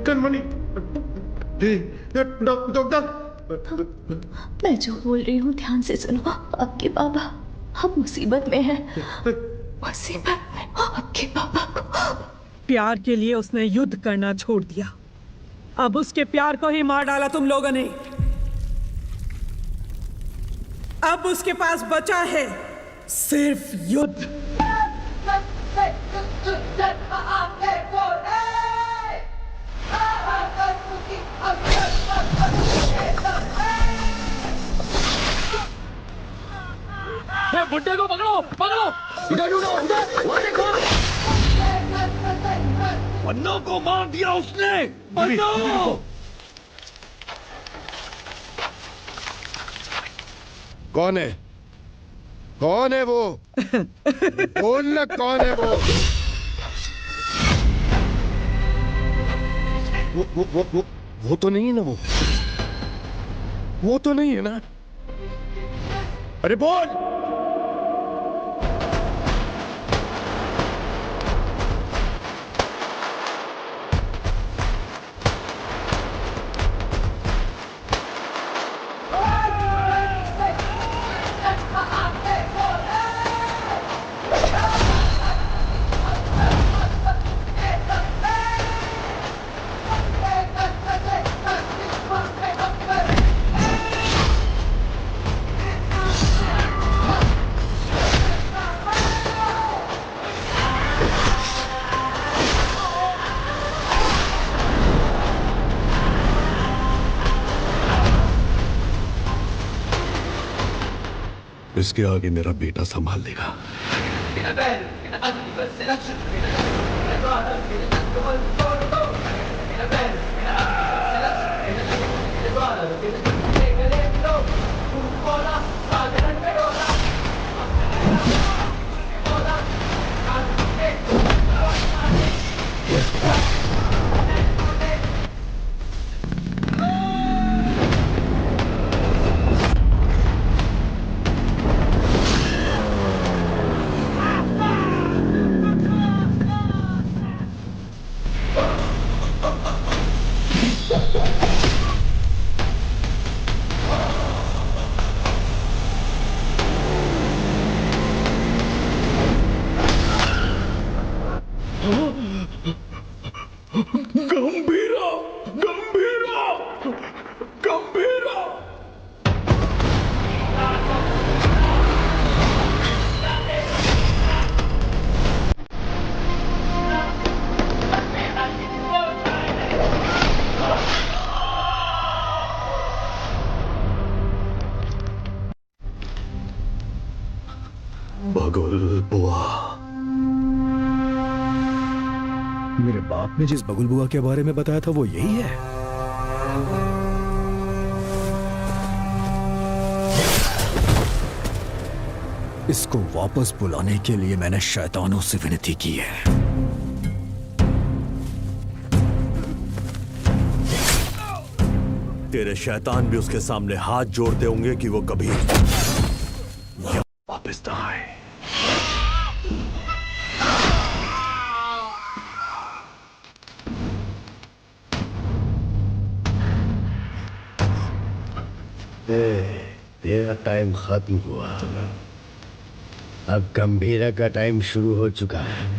कनमणि, डॉक्टर। मैं जो बोल रही हूँ ध्यान से सुनो। आपके बाबा हम मुसीबत में हैं। मुसीबत में आपके बाबा को। प्यार के लिए उसने युद्ध करना छोड़ दिया। अब उसके प्यार को ही मार डाला तुम लोगों ने। अब उसके पास बचा है सिर्फ युद्ध। बुड्ढे को पकड़ो, पकड़ो। इधर ढूंढो, उधर, वो देखो। पन्नों को मार दिया उसने। पन्नों। कौन है? कौन है वो? बोलना, कौन है वो? वो तो नहीं है ना? वो तो नहीं है ना? अरे बोल! इसके आगे मेरा बेटा संभाल लेगा। गंभीरा, गंभीरा, गंभीरा। बगुल बुआ। मेरे बाप ने जिस बगुल बुआ के बारे में बताया था वो यही है। इसको वापस बुलाने के लिए मैंने शैतानों से विनती की है। तेरे शैतान भी उसके सामने हाथ जोड़ते होंगे कि वो कभी वापस ना आए। तेरा टाइम खत्म हुआ, अब गंभीरा का टाइम शुरू हो चुका है।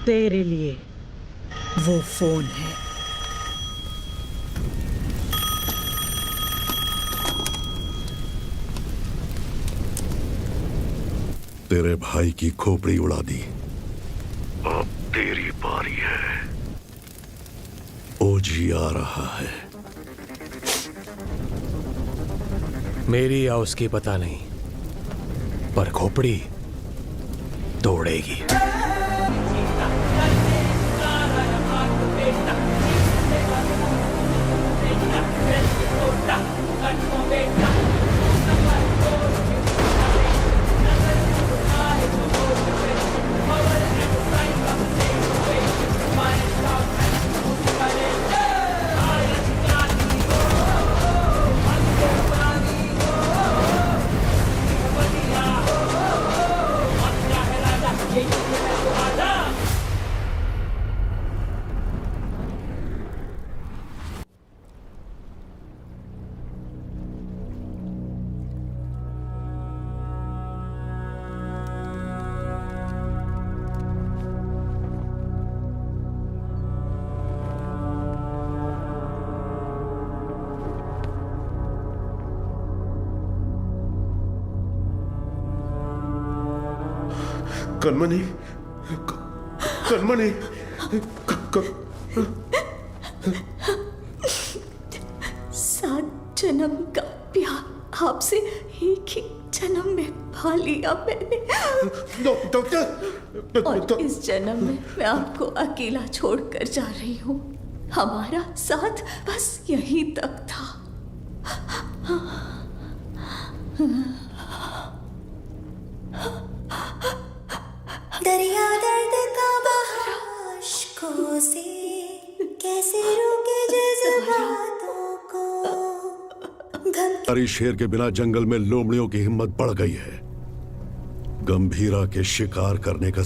तेरे लिए वो फोन है। तेरे भाई की खोपड़ी उड़ा दी, अब तेरी बारी है। ओजी आ रहा है। मेरी या उसकी पता नहीं, पर खोपड़ी तोड़ेगी। कनमनी, कनमनी, सात जन्म का प्यार आपसे एक ही जन्म में पा लिया मैंने। डॉक्टर, और इस जन्म में मैं आपको अकेला छोड़कर जा रही हूँ। हमारा साथ बस यहीं तक था। दरिया दर्द का बहाशकों से कैसे रोके जज्बातों को। हरी शेर के बिना जंगल में लोमड़ियों की हिम्मत बढ़ गई है। गंभीरा के शिकार करने का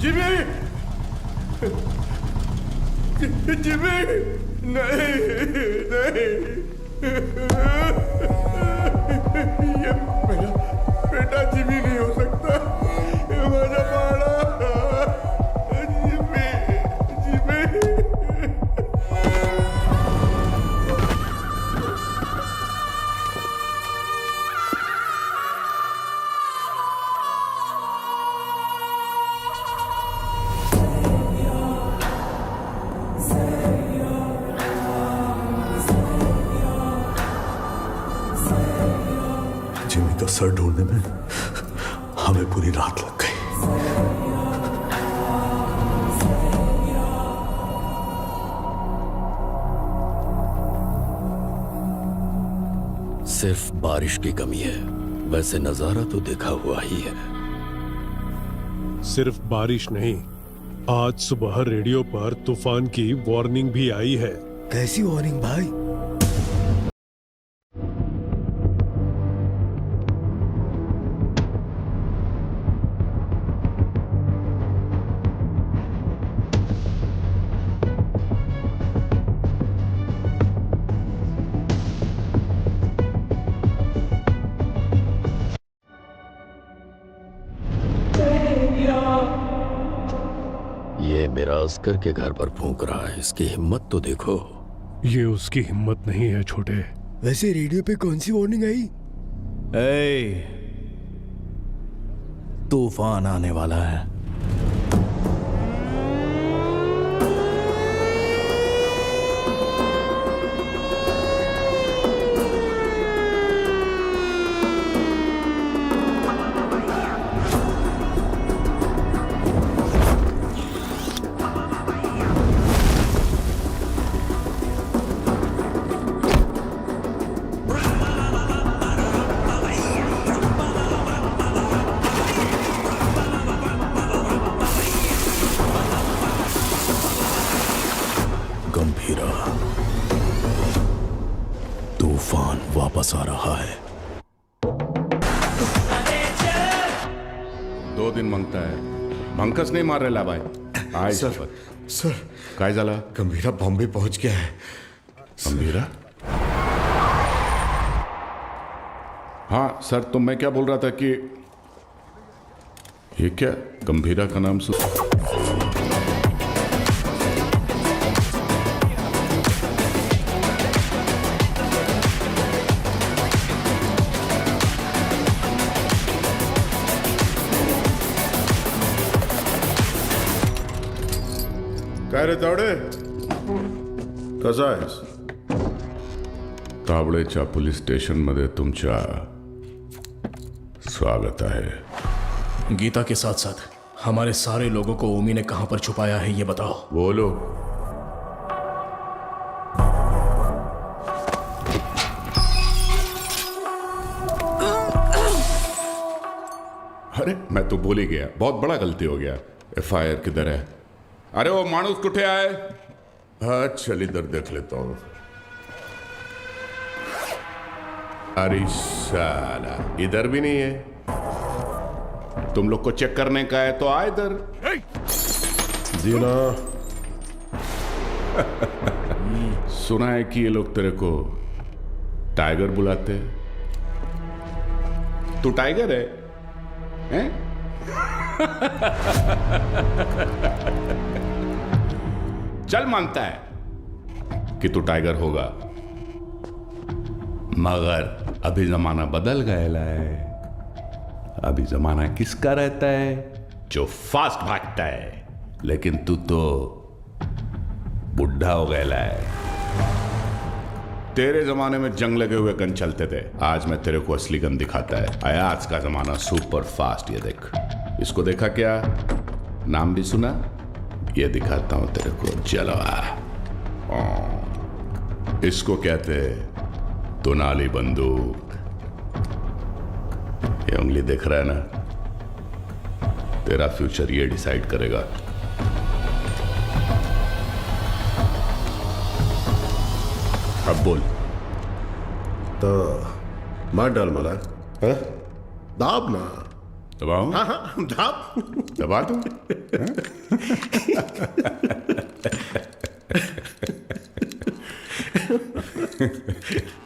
जिमी, जिमी, नहीं, नहीं, ये मेरा बेटा जिमी नहीं हो सकता। ये मेरा बाड़ा जिमी, जिमी। जिमी का सर ढूंढने में हमें पूरी रात लग गई। सिर्फ बारिश की कमी है, वैसे नजारा तो देखा हुआ ही है। सिर्फ बारिश नहीं, आज सुबह रेडियो पर तूफान की वार्निंग भी आई है। कैसी वार्निंग भाई? ये मेरा अस्कर के घर पर फूंक रहा है, इसकी हिम्मत तो देखो। ये उसकी हिम्मत नहीं है छोटे। वैसे रेडियो पे कौन सी वार्निंग आई? तूफान आने वाला है। गंभीरा, तूफान वापस आ रहा है। 2 दिन मांगता है, मंकस नहीं मार रहा भाई। आय सर काय झाला? गंभीरा बॉम्बे पहुंच गया है। गंभीरा? हाँ सर, तो मैं क्या बोल रहा था कि ये क्या गंभीरा का नाम काय रे तावडे, कसा आहेस? तावडेच्या पोलीस स्टेशन मध्ये तुमच्या स्वागत है। गीता के साथ साथ हमारे सारे लोगों को ओमी ने कहां पर छुपाया है ये बताओ। बोलो। अरे मैं तो बोल ही गया, बहुत बड़ा गलती हो गया। FIR किधर है? अरे वो मानुस कुठे आए? हाँ चल इधर देख लेता हूं। अरे साला इधर भी नहीं है। तुम लोग को चेक करने का है तो आ इधर। जीना सुना है कि ये लोग तेरे को टाइगर बुलाते हैं। तू टाइगर है, हैं? चल मानता है कि तू टाइगर होगा, मगर अभी जमाना बदल गया है। अभी जमाना किसका रहता है? जो फास्ट भागता है। लेकिन तू तो बुढ़ा हो गया है। तेरे जमाने में जंग लगे हुए गन चलते थे, आज मैं तेरे को असली गन दिखाता है। आया आज का जमाना सुपर फास्ट। ये देख, इसको देखा क्या? नाम भी सुना? ये दिखाता हूं तेरे को जलवा। इसको कहते दुनाली बंदूक। ये उंगली देख रहा है ना? तेरा फ्यूचर ये डिसाइड करेगा। अब बोल। तो मार डाल मला। दाब ना। दबाऊं? हाँ हाँ दाब। दबा दूं?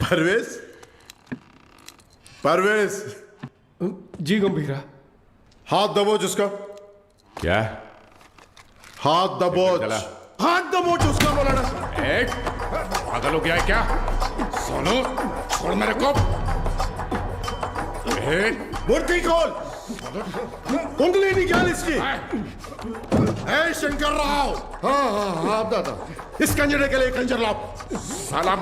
परवेज, परवेज। जी गंभीरा। हाथ दबोच उसका। क्या? हाथ दबोच। हाथ दबोच उसका बोला ना। पागल हो गया है क्या? सोनू छोड़ मेरे को। मूर्ति खोल। कुंडली निकाल इसकी। ए शंकर राव। हाँ हाँ हाँ दादा, इस कंजरे के लिए कंजर लाओ। साला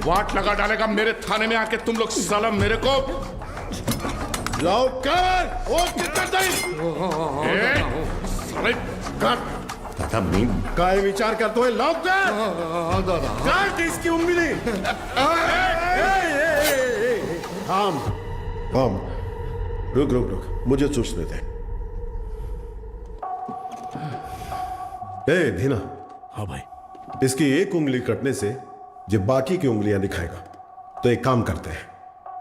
वाट लगा डालेगा मेरे थाने में आके तुम लोग। साला मेरे को लाओ कर। वो कितना टाइम? साले दादा मी काय विचार करतोय? लाओ कर। दादा काट इसकी उंगली। थाम थाम, रुक रुक रुक, मुझे सोचने दे। ए धीना, हाँ भाई। इसकी एक उंगली कटने से जब बाकी की उंगलियां दिखाएगा, तो एक काम करते हैं,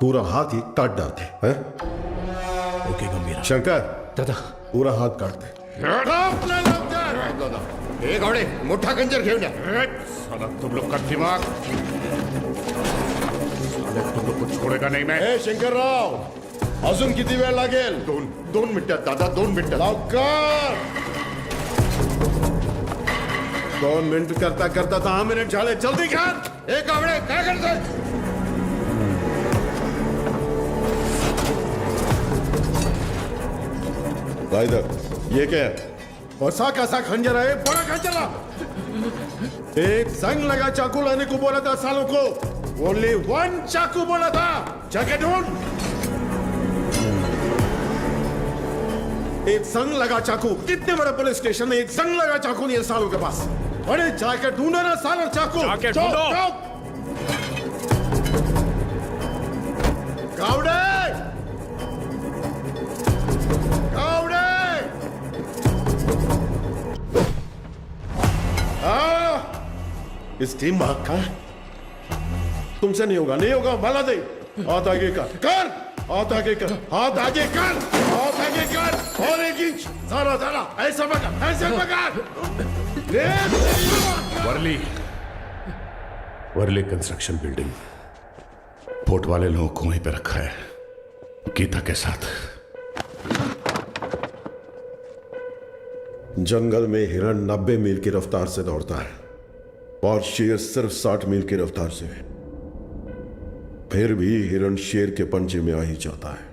पूरा हाथ ही काट डालते हैं। ओके गंभीरा। शंकर दादा, पूरा हात काढते. हे गावडे, मोठा गंजर घेऊन या. साला तुम लोग का दिमाग, तुम लोग को छोड़ेगा नहीं मैं. ए शंकरराव, अजून किती वेळ लागेल? दोन मिनिटात दादा, 2 मिनिटं. लवकर. 2 मिनिट करता करता 10 मिनिट झाले. जल्दी कर. हे गावडे, काय करतोय? इधर ये क्या है? वसा कैसा खंजर है? बड़ा खंजर है. एक जंग लगा चाकू लाने को बोला था सालों को. ओनली 1 चाकू बोला था. जगह ढूंढ. एक संग लगा चाकू. कितने बड़े पुलिस स्टेशन में एक संग लगा चाकू नहीं है सालों के पास. बड़े जाकर ढूंढो ना सालों चाकू. गावड़े, इस टीम भाग का तुमसे नहीं होगा, नहीं होगा. भला दे. हाथ आगे कर. हाथ आगे कर. हाथ आगे कर. हाथ आगे कर. और 1 इंच. सारा ऐसा पकड़, ऐसे पकड़. Worli construction building. पोर्ट वाले लोगों को वहीं पे रखा है, गीता के साथ. जंगल में हिरण 90 मील की रफ्तार से दौड़ता है और शेर सिर्फ 60 मील की रफ्तार से. फिर भी हिरण शेर के पंजे में आ ही जाता है.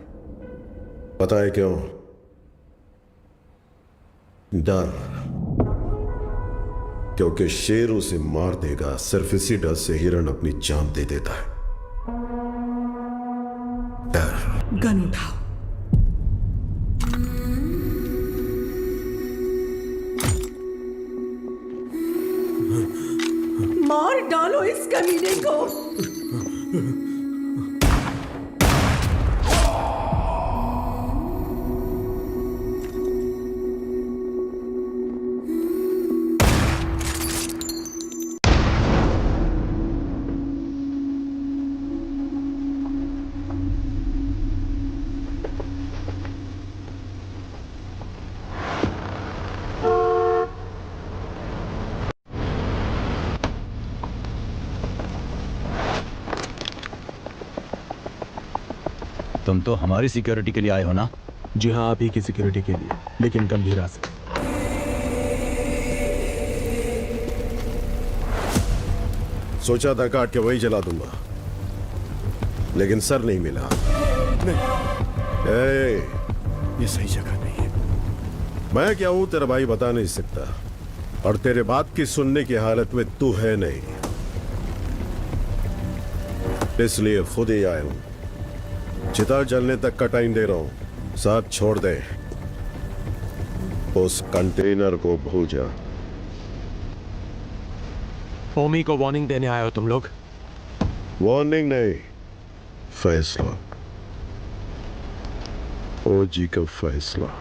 पता है क्यों? डर. क्योंकि शेर उसे मार देगा. सिर्फ इसी डर से हिरण अपनी जान दे देता है. डर. गन उठाओ. मार डालो इस कमीने को. तुम तो हमारी सिक्योरिटी के लिए आए हो ना? जी हाँ, आप ही की सिक्योरिटी के लिए, लेकिन गंभीरा से. सोचा था काट के वही जला दूंगा, लेकिन सर नहीं मिला. नहीं, ये सही जगह नहीं है. मैं क्या हूं तेरा भाई बता नहीं सकता, और तेरे बात की सुनने की हालत में तू है नहीं, इसलिए खुद ही आया हूं. चिता जलने तक का टाइम दे रहा हूं. साथ छोड़ दे. उस कंटेनर को भूल जा. ओमी को वार्निंग देने आए हो तुम लोग? वार्निंग नहीं, फैसला. ओजी का फैसला.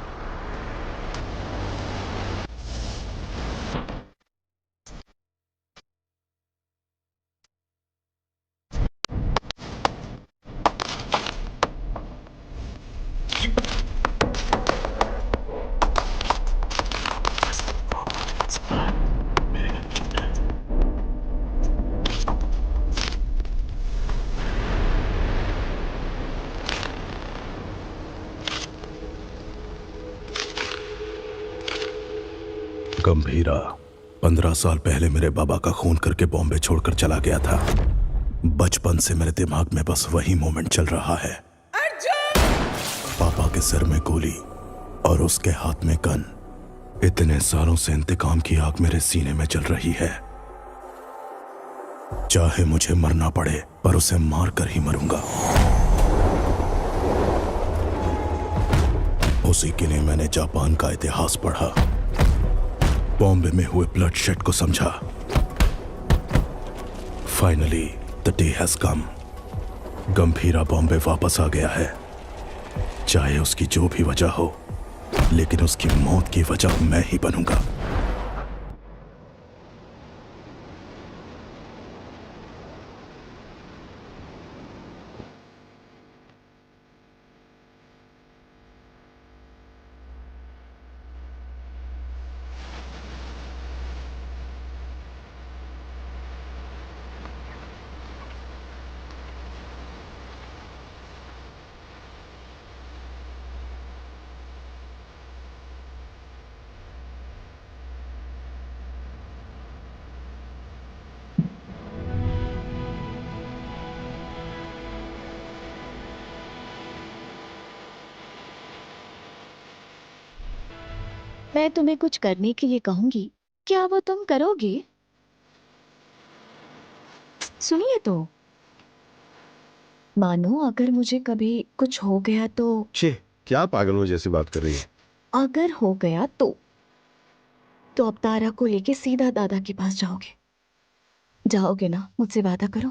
गंभीरा 15 साल पहले मेरे बाबा का खून करके बॉम्बे छोड़कर चला गया था. बचपन से मेरे दिमाग में बस वही मोमेंट चल रहा है. पापा के सिर में गोली और उसके हाथ में गन. इतने सालों से इंतकाम की आग मेरे सीने में जल रही है. चाहे मुझे मरना पड़े, पर उसे मार कर ही मरूंगा. उसी के लिए मैंने जापान का इतिहास पढ़ा, बॉम्बे में हुए ब्लडशेड को समझा. Finally the day has come. Gambhira Bombay वापस आ गया है. चाहे उसकी जो भी वजह हो, लेकिन उसकी मौत की वजह मैं ही बनूंगा. मैं तुम्हें कुछ करने के लिए कहूंगी, क्या वो तुम करोगे? सुनिए तो, मानो अगर मुझे कभी कुछ हो गया तो। छे, क्या पागलों जैसी बात कर रही है? अगर हो गया तो अब तारा को लेके सीधा दादा के पास जाओगे? जाओगे ना? मुझसे वादा करो,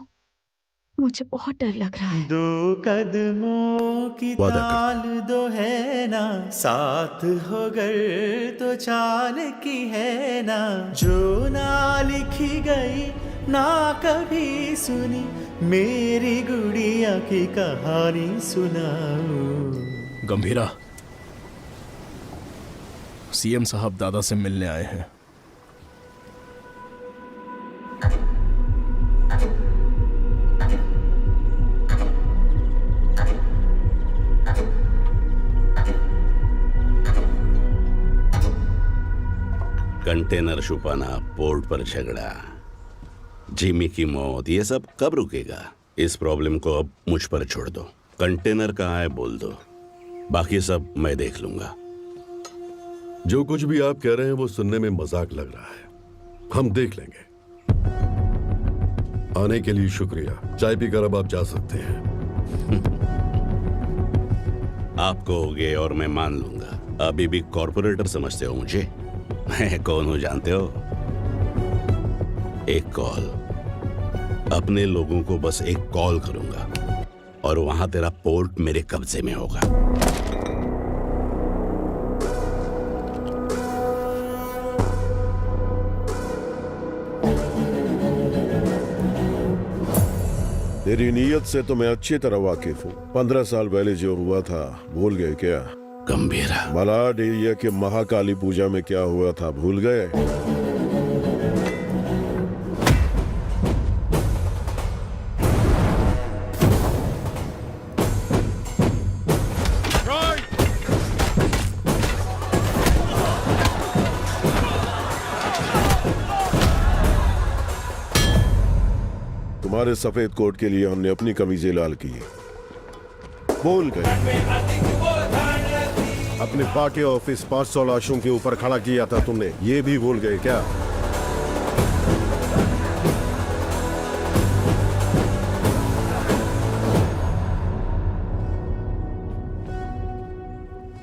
मुझे बहुत डर लग रहा है। 2 कदमों की ताल दो है ना, साथ हो गर तो चाल की है ना, जो ना लिखी गई ना कभी सुनी, मेरी गुड़िया की कहानी सुनाओ। गंभीरा, सीएम साहब दादा से मिलने आए हैं। कंटेनर छुपाना, पोर्ट पर झगड़ा, जिमी की मौत, ये सब कब रुकेगा? इस प्रॉब्लम को अब मुझ पर छोड़ दो। कंटेनर कहाँ है बोल दो, बाकी सब मैं देख लूंगा। जो कुछ भी आप कह रहे हैं वो सुनने में मजाक लग रहा है, हम देख लेंगे। आने के लिए शुक्रिया। चाय पीकर अब आप जा सकते हैं। आप कहोगे और मैं मान लूंगा। अभी भी कॉर्पोरेटर समझते हो मुझे? मैं कौन हूं जानते हो? एक कॉल, अपने लोगों को बस एक कॉल करूंगा और वहां तेरा पोर्ट मेरे कब्जे में होगा। तेरी नीयत से तो मैं अच्छी तरह वाकिफ हूँ। 15 साल पहले जो हुआ था भूल गए क्या? गंभीरा, मलाड एरिया के महाकाली पूजा में क्या हुआ था भूल गए? तुम्हारे सफेद कोट के लिए हमने अपनी कमीजें लाल की। भूल गए? अपने पार्टी ऑफिस 500 लाशों के ऊपर खड़ा किया था तुमने, ये भी भूल गए क्या?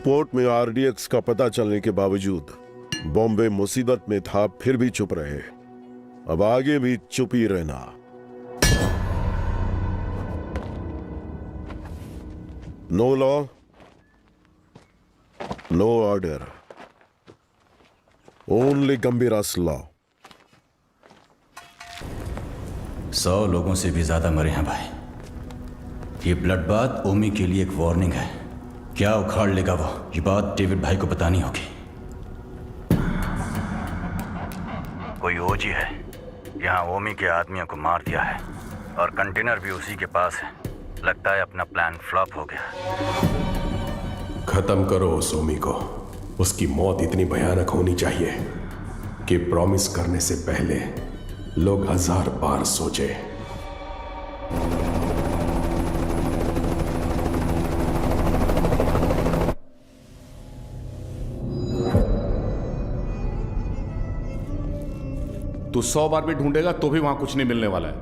पोर्ट में आरडीएक्स का पता चलने के बावजूद बॉम्बे मुसीबत में था, फिर भी चुप रहे। अब आगे भी चुप ही रहना। No law, no order, only Gambhira's law. 100 लोगों से भी ज्यादा मरे हैं भाई। ये ब्लड बाथ ओमी के लिए एक वार्निंग है। क्या उखाड़ लेगा वो, ये बात डेविड भाई को बतानी होगी। कोई ओजी है यहाँ ओमी के आदमियों को मार दिया है और कंटेनर भी उसी के पास है। लगता है अपना प्लान फ्लॉप हो गया। खत्म करो उस ओमी को। उसकी मौत इतनी भयानक होनी चाहिए कि प्रॉमिस करने से पहले लोग 1000 बार सोचे। तू 100 बार भी ढूंढेगा तो भी वहां कुछ नहीं मिलने वाला है।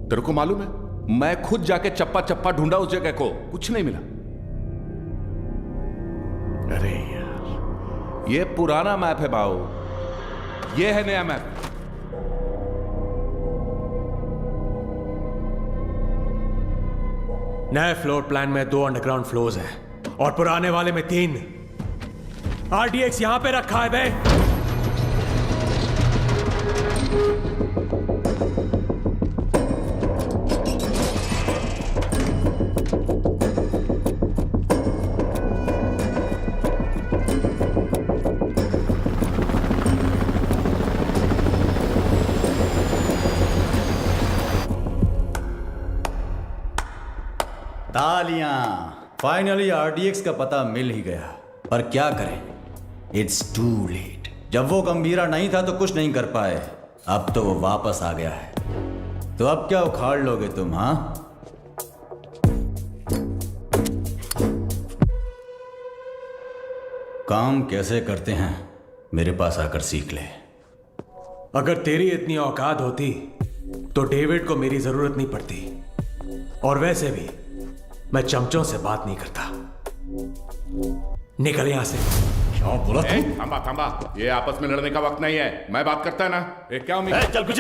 तेरे को मालूम है, मैं खुद जाके चप्पा चप्पा ढूंढा उस जगह को, कुछ नहीं मिला। अरे यार, ये पुराना मैप है बाऊ, ये है नया मैप। नए फ्लोर प्लान में 2 अंडरग्राउंड फ्लोर्स हैं और पुराने वाले में 3। आरडीएक्स यहां पे रखा है बे। तालियां, फाइनली आरडीएक्स का पता मिल ही गया। पर क्या करें, इट्स टू लेट। जब वो गंभीरा नहीं था तो कुछ नहीं कर पाए, अब तो वो वापस आ गया है। तो अब क्या उखाड़ लोगे तुम? हाँ, काम कैसे करते हैं मेरे पास आकर सीख ले। अगर तेरी इतनी औकात होती तो डेविड को मेरी जरूरत नहीं पड़ती, और वैसे भी मैं चमचों से बात नहीं करता। निकल यहां से। क्या बोला तू? थांबा थांबा, ये आपस में लड़ने का वक्त नहीं है, मैं बात करता है ना। क्या उम्मीद? चल कुछ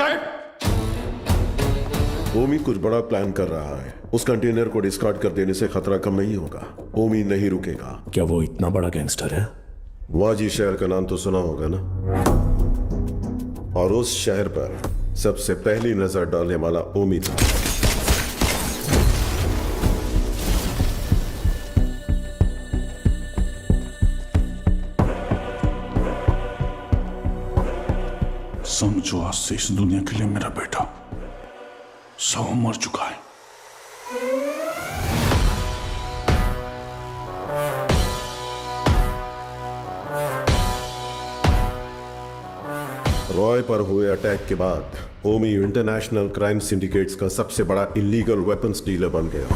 ओमी कुछ बड़ा प्लान कर रहा है। उस कंटेनर को डिस्कार्ड कर देने से खतरा कम नहीं होगा। ओमी नहीं रुकेगा। क्या वो इतना बड़ा गैंगस्टर है? वाजी शहर का नाम तो सुना होगा ना, और उस शहर पर सबसे पहली नजर डालने वाला ओमी था। समझो आज से इस दुनिया के लिए मेरा बेटा 100 मर चुका है। रॉय पर हुए अटैक के बाद ओमी इंटरनेशनल क्राइम सिंडिकेट्स का सबसे बड़ा इलीगल वेपन्स डीलर बन गया।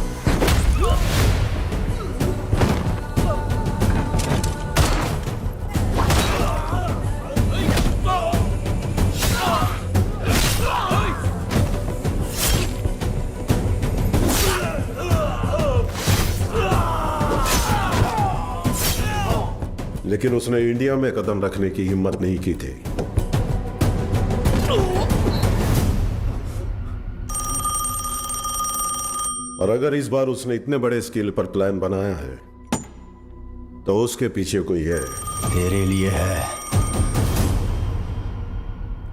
लेकिन उसने इंडिया में कदम रखने की हिम्मत नहीं की थी। और अगर इस बार उसने इतने बड़े स्केल पर प्लान बनाया है तो उसके पीछे कोई है। तेरे लिए है।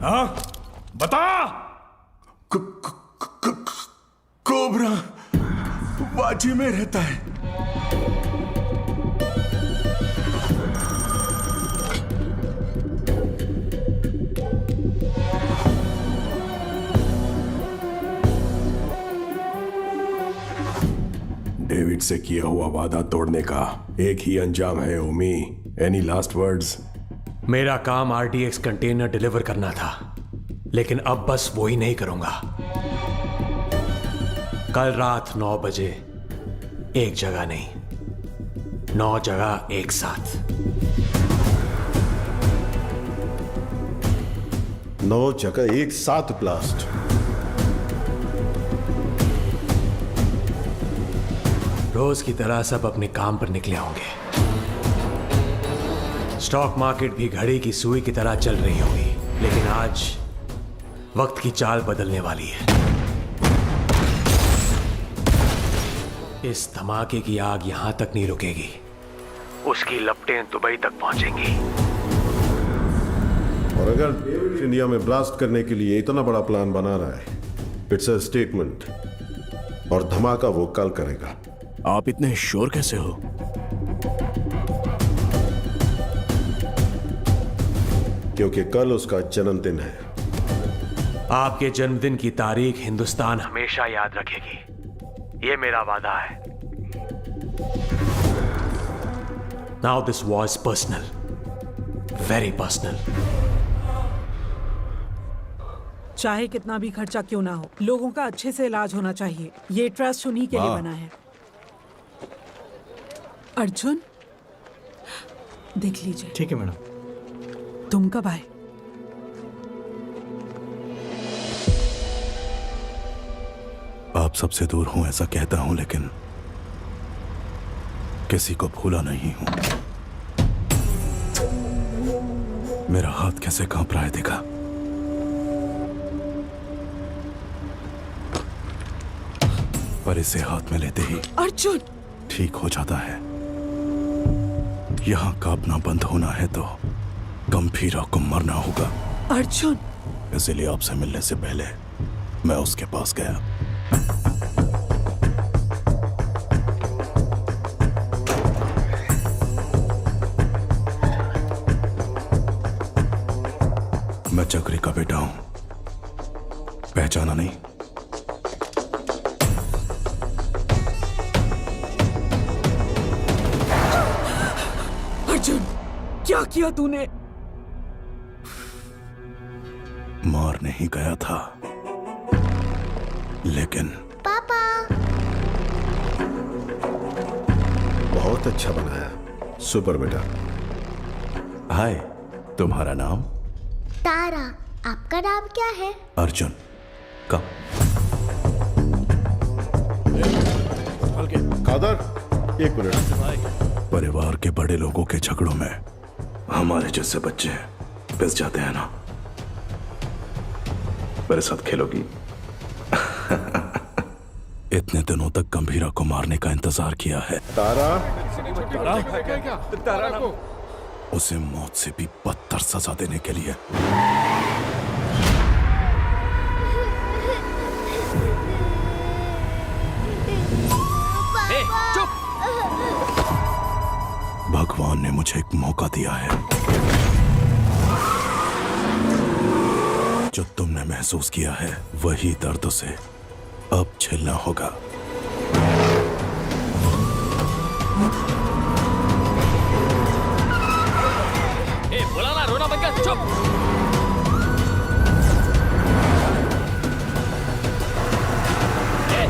हाँ? बता। कोबरा वाजी में रहता है। डेविड से किया हुआ वादा तोड़ने का एक ही अंजाम है ओमी। Any last words? मेरा काम आरडीएक्स कंटेनर डिलीवर करना था, लेकिन अब बस वो ही नहीं करूंगा। कल रात 9 बजे एक जगह नहीं, 9 जगह एक साथ। 9 जगह एक साथ ब्लास्ट। रोज की तरह सब अपने काम पर निकले होंगे। स्टॉक मार्केट भी घड़ी की सुई की तरह चल रही होगी, लेकिन आज वक्त की चाल बदलने वाली है। इस धमाके की आग यहां तक नहीं रुकेगी, उसकी लपटें दुबई तक पहुंचेंगी। और अगर इंडिया में ब्लास्ट करने के लिए इतना बड़ा प्लान बना रहा है, इट्स अ स्टेटमेंट, और धमाका वो कल करेगा। आप इतने श्योर कैसे हो? क्योंकि कल उसका जन्मदिन है। आपके जन्मदिन की तारीख हिंदुस्तान हमेशा याद रखेगी, ये मेरा वादा है। Now this was personal, very personal. चाहे कितना भी खर्चा क्यों ना हो, लोगों का अच्छे से इलाज होना चाहिए। ये ट्रस्ट उन्हीं के लिए बना है। अर्जुन, देख लीजिए। ठीक है मैडम। तुम कब आए? आप सबसे दूर हूं ऐसा कहता हूं, लेकिन किसी को भूला नहीं हूं। मेरा हाथ कैसे कांप रहा है देखा? पर इसे हाथ में लेते ही अर्जुन ठीक हो जाता है। यहां कांपना बंद होना है तो गंभीरा को मरना होगा। अर्जुन, इसलिए आपसे मिलने से पहले मैं उसके पास गया। मैं चक्री का बेटा हूं, पहचाना नहीं? अर्जुन, क्या किया तूने? मार नहीं गया था, लेकिन पापा। बहुत अच्छा बनाया, सुपर बेटा। हाय, तुम्हारा नाम? तारा। आपका नाम क्या है? अर्जुन। कब? कादर, एक मिनट। परिवार के बड़े लोगों के झगड़ों में हमारे जैसे बच्चे पिस जाते हैं ना। मेरे साथ खेलोगी? इतने दिनों तक गंभीरा को मारने का इंतजार किया है। तारा, तारा को उसे मौत से भी बदतर सजा देने के लिए। चुप! भगवान ने मुझे एक मौका दिया है। जो तुमने महसूस किया है वही दर्द से अब झेलना होगा। बोला ना, रोना बंद कर। चुप!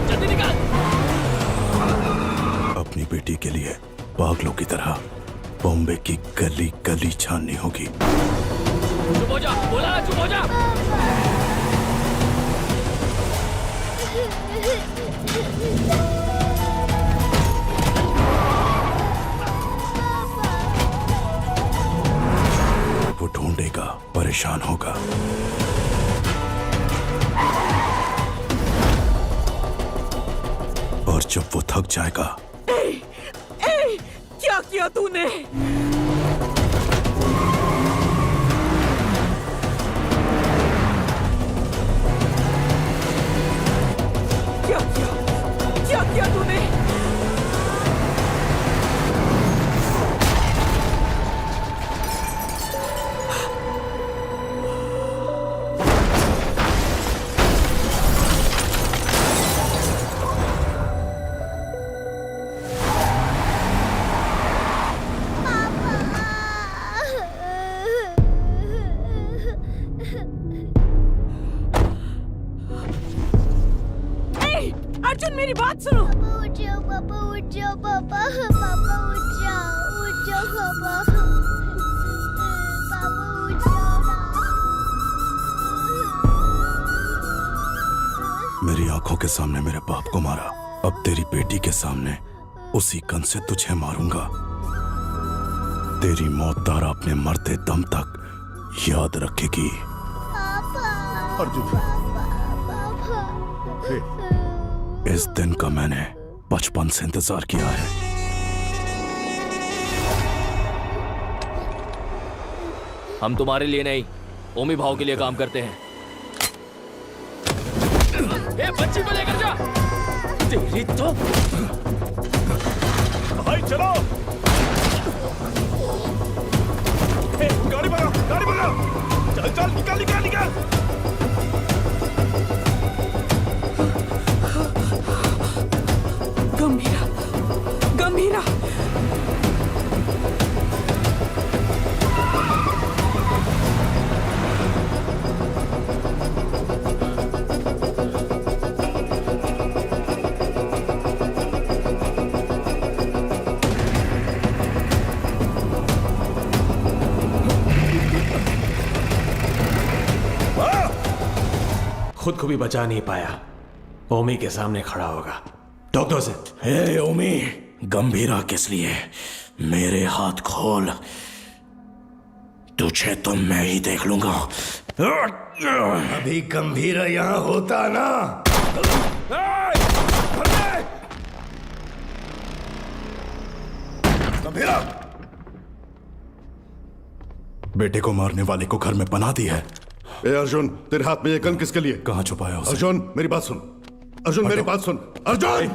जल्दी निकाल। अपनी बेटी के लिए पागलों की तरह बॉम्बे की गली गली छाननी होगी। चुप हो जा, बोला ना, चुप हो जा। वो ढूंढेगा, परेशान होगा। और जब वो थक जाएगा। क्या किया तूने? क्या किया तूने? अर्जुन, मेरी बात सुनो। उठ जाओ पापा, उठ जाओ पापा, पापा उठ जाओ पापा, पापा उठ जाओ ना। मेरी आंखों के सामने मेरे बाप को मारा, अब तेरी बेटी के सामने उसी गन से तुझे मारूंगा। तेरी मौत तारा अपने मरते दम तक याद रखेगी। अर्जुन, इस दिन का मैंने बचपन से इंतजार किया है। हम तुम्हारे लिए नहीं, ओमी भाव के लिए काम करते हैं। ए, बच्ची को लेकर जा। तेरी तो भाई चलो। गाड़ी बढ़ाओ, गाड़ी बढ़ाओ। चल चल, निकाल निकाल निकाल। गंभीरा, गंभीरा। खुद को भी बचा नहीं पाया, ओमी के सामने खड़ा होगा। डॉक्टर से, हे ओमी, गंभीरा किस लिए? मेरे हाथ खोल, तुझे तो मैं ही देख लूंगा। अभी गंभीरा यहां होता ना। गंभीरा, बेटे को मारने वाले को घर में पनाह दी है। ए अर्जुन, तेरे हाथ में ये गन किसके लिए? कहां छुपाया उसे? अर्जुन, मेरी बात सुन। अर्जुन, मेरी बात सुन। अर्जुन,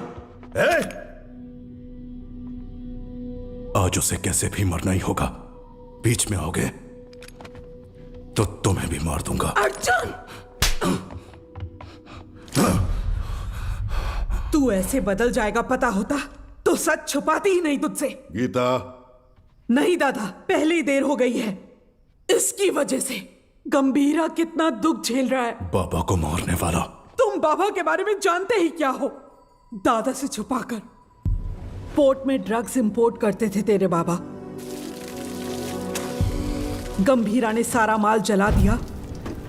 आज उसे कैसे भी मरना ही होगा। बीच में आओगे तो तुम्हें भी मार दूंगा। अर्जुन, तू ऐसे बदल जाएगा पता होता तो सच छुपाती ही नहीं तुझसे। गीता। नहीं दादा, पहले ही देर हो गई है। इसकी वजह से गंभीरा कितना दुख झेल रहा है। बाबा को मारने वाला। तुम बाबा के बारे में जानते ही क्या हो? दादा से छुपाकर पोर्ट में ड्रग्स इंपोर्ट करते थे तेरे बाबा। गंभीरा ने सारा माल जला दिया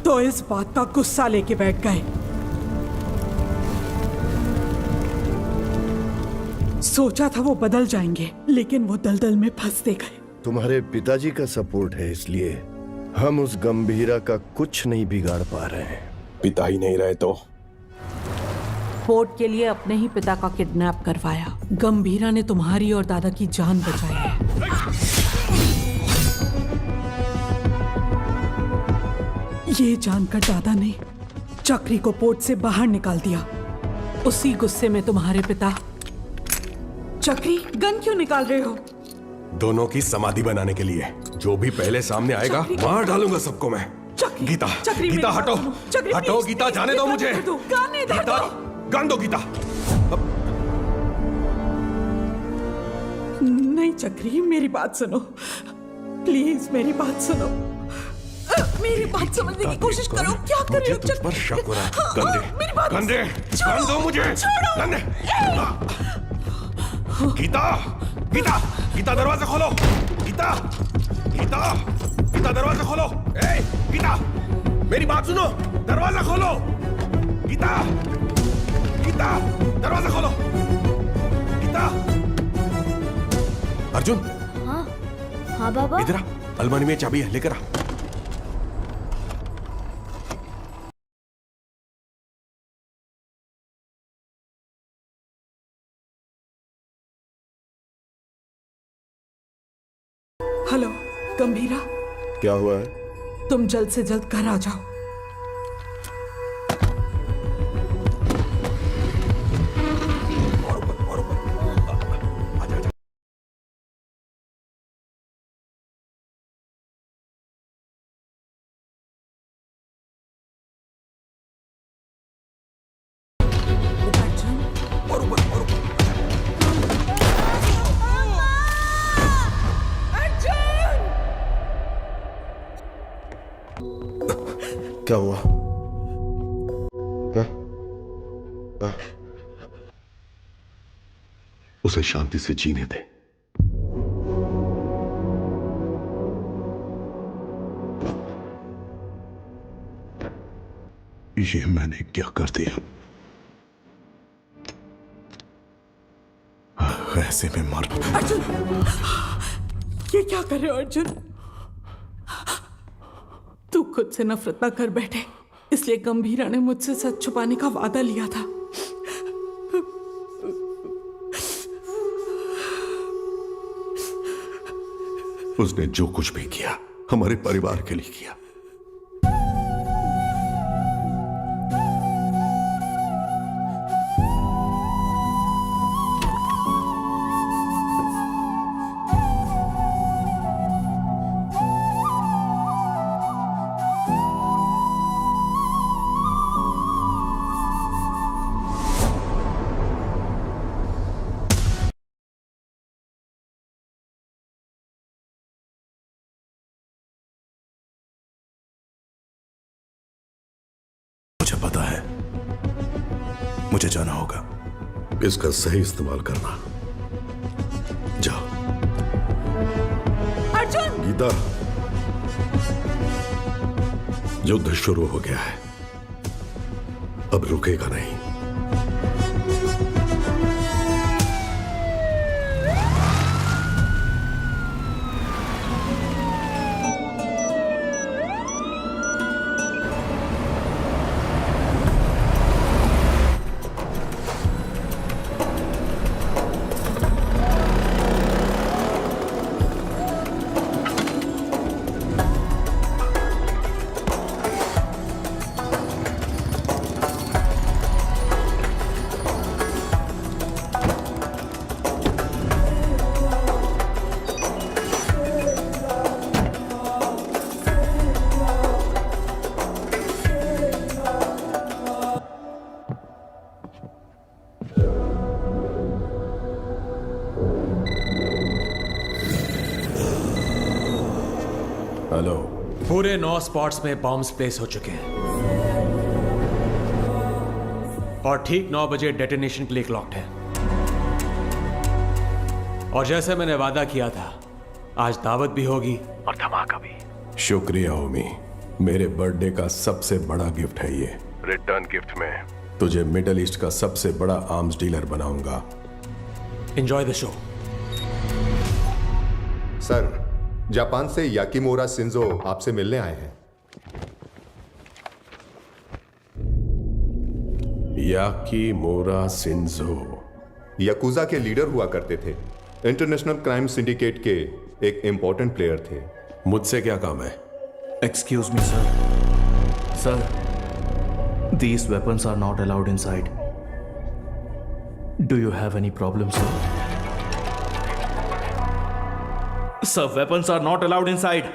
तो इस बात का गुस्सा लेके बैठ गए। सोचा था वो बदल जाएंगे, लेकिन वो दलदल में फंसते गए। तुम्हारे पिताजी का सपोर्ट है, इसलिए हम उस गंभीरा का कुछ नहीं बिगाड़ पा रहे हैं। पिता ही नहीं रहे तो वोट के लिए अपने ही पिता का किडनैप करवाया। गंभीरा ने तुम्हारी और दादा की जान बचाई है। ये जानकर दादा ने चक्री को पोर्ट से बाहर निकाल दिया। उसी गुस्से में तुम्हारे पिता। चक्री, गन क्यों निकाल रहे हो? दोनों की समाधि बनाने के लिए। जो भी पहले सामने आएगा मार डालूंगा सबको मैं। गीता, गीता हटो, हटो गीता, जाने दो मुझे। गीता, गन दो गीता। नहीं चक्री, मेरी बात सुनो प्लीज, मेरी बात सुनो। मेरी बात समझने की कोशिश करो। क्या कर रहे हो? तुझ पर शक हो रहा है। गन दे, गन दो मुझे। गन दे। गीता, गीता, गीता दरवाजा खोलो। गीता, गीता, गीता दरवाजा खोलो। ए, गीता, मेरी बात सुनो, दरवाजा खोलो। गीता, गीता, दरवाजा खोलो। गीता। अर्जुन। हाँ, हाँ बाबा। इधर आ, अलमारी में चाबी है, लेकर आ। हेलो गंभीरा, क्या हुआ है? तुम जल्द से जल्द घर आ जाओ। क्या हुआ? उसे शांति से जीने दे। ये मैंने क्या कर दिया? ऐसे में मर। अर्जुन, ये क्या कर रहे हो अर्जुन? तू खुद से नफरत ना कर बैठे, इसलिए गंभीरा ने मुझसे सच छुपाने का वादा लिया था। उसने जो कुछ भी किया हमारे परिवार के लिए किया। मुझे पता है, मुझे जाना होगा। इसका सही इस्तेमाल करना। जाओ। अर्जुन! गीता, युद्ध शुरू हो गया है, अब रुकेगा नहीं। हेलो। पूरे 9 स्पॉट्स में बॉम्ब्स प्लेस हो चुके हैं और ठीक 9 बजे डेटोनेशन के लिए क्लॉक्ड है। और जैसे मैंने वादा किया था, आज दावत भी होगी और धमाका भी। शुक्रिया ओमी, मेरे बर्थडे का सबसे बड़ा गिफ्ट है ये। रिटर्न गिफ्ट में तुझे मिडल ईस्ट का सबसे बड़ा आर्म्स डीलर बनाऊंगा। Enjoy the show. Sir, Japan से याकीमोरा शिंजो आपसे मिलने आए हैं। याकीमोरा शिंजो याकुजा के लीडर हुआ करते थे। इंटरनेशनल क्राइम सिंडिकेट के एक इंपॉर्टेंट प्लेयर थे। मुझसे क्या काम है? Excuse me, sir. Sir, these weapons are not allowed inside. Do you have any problem, sir? Sir, weapons are not allowed inside.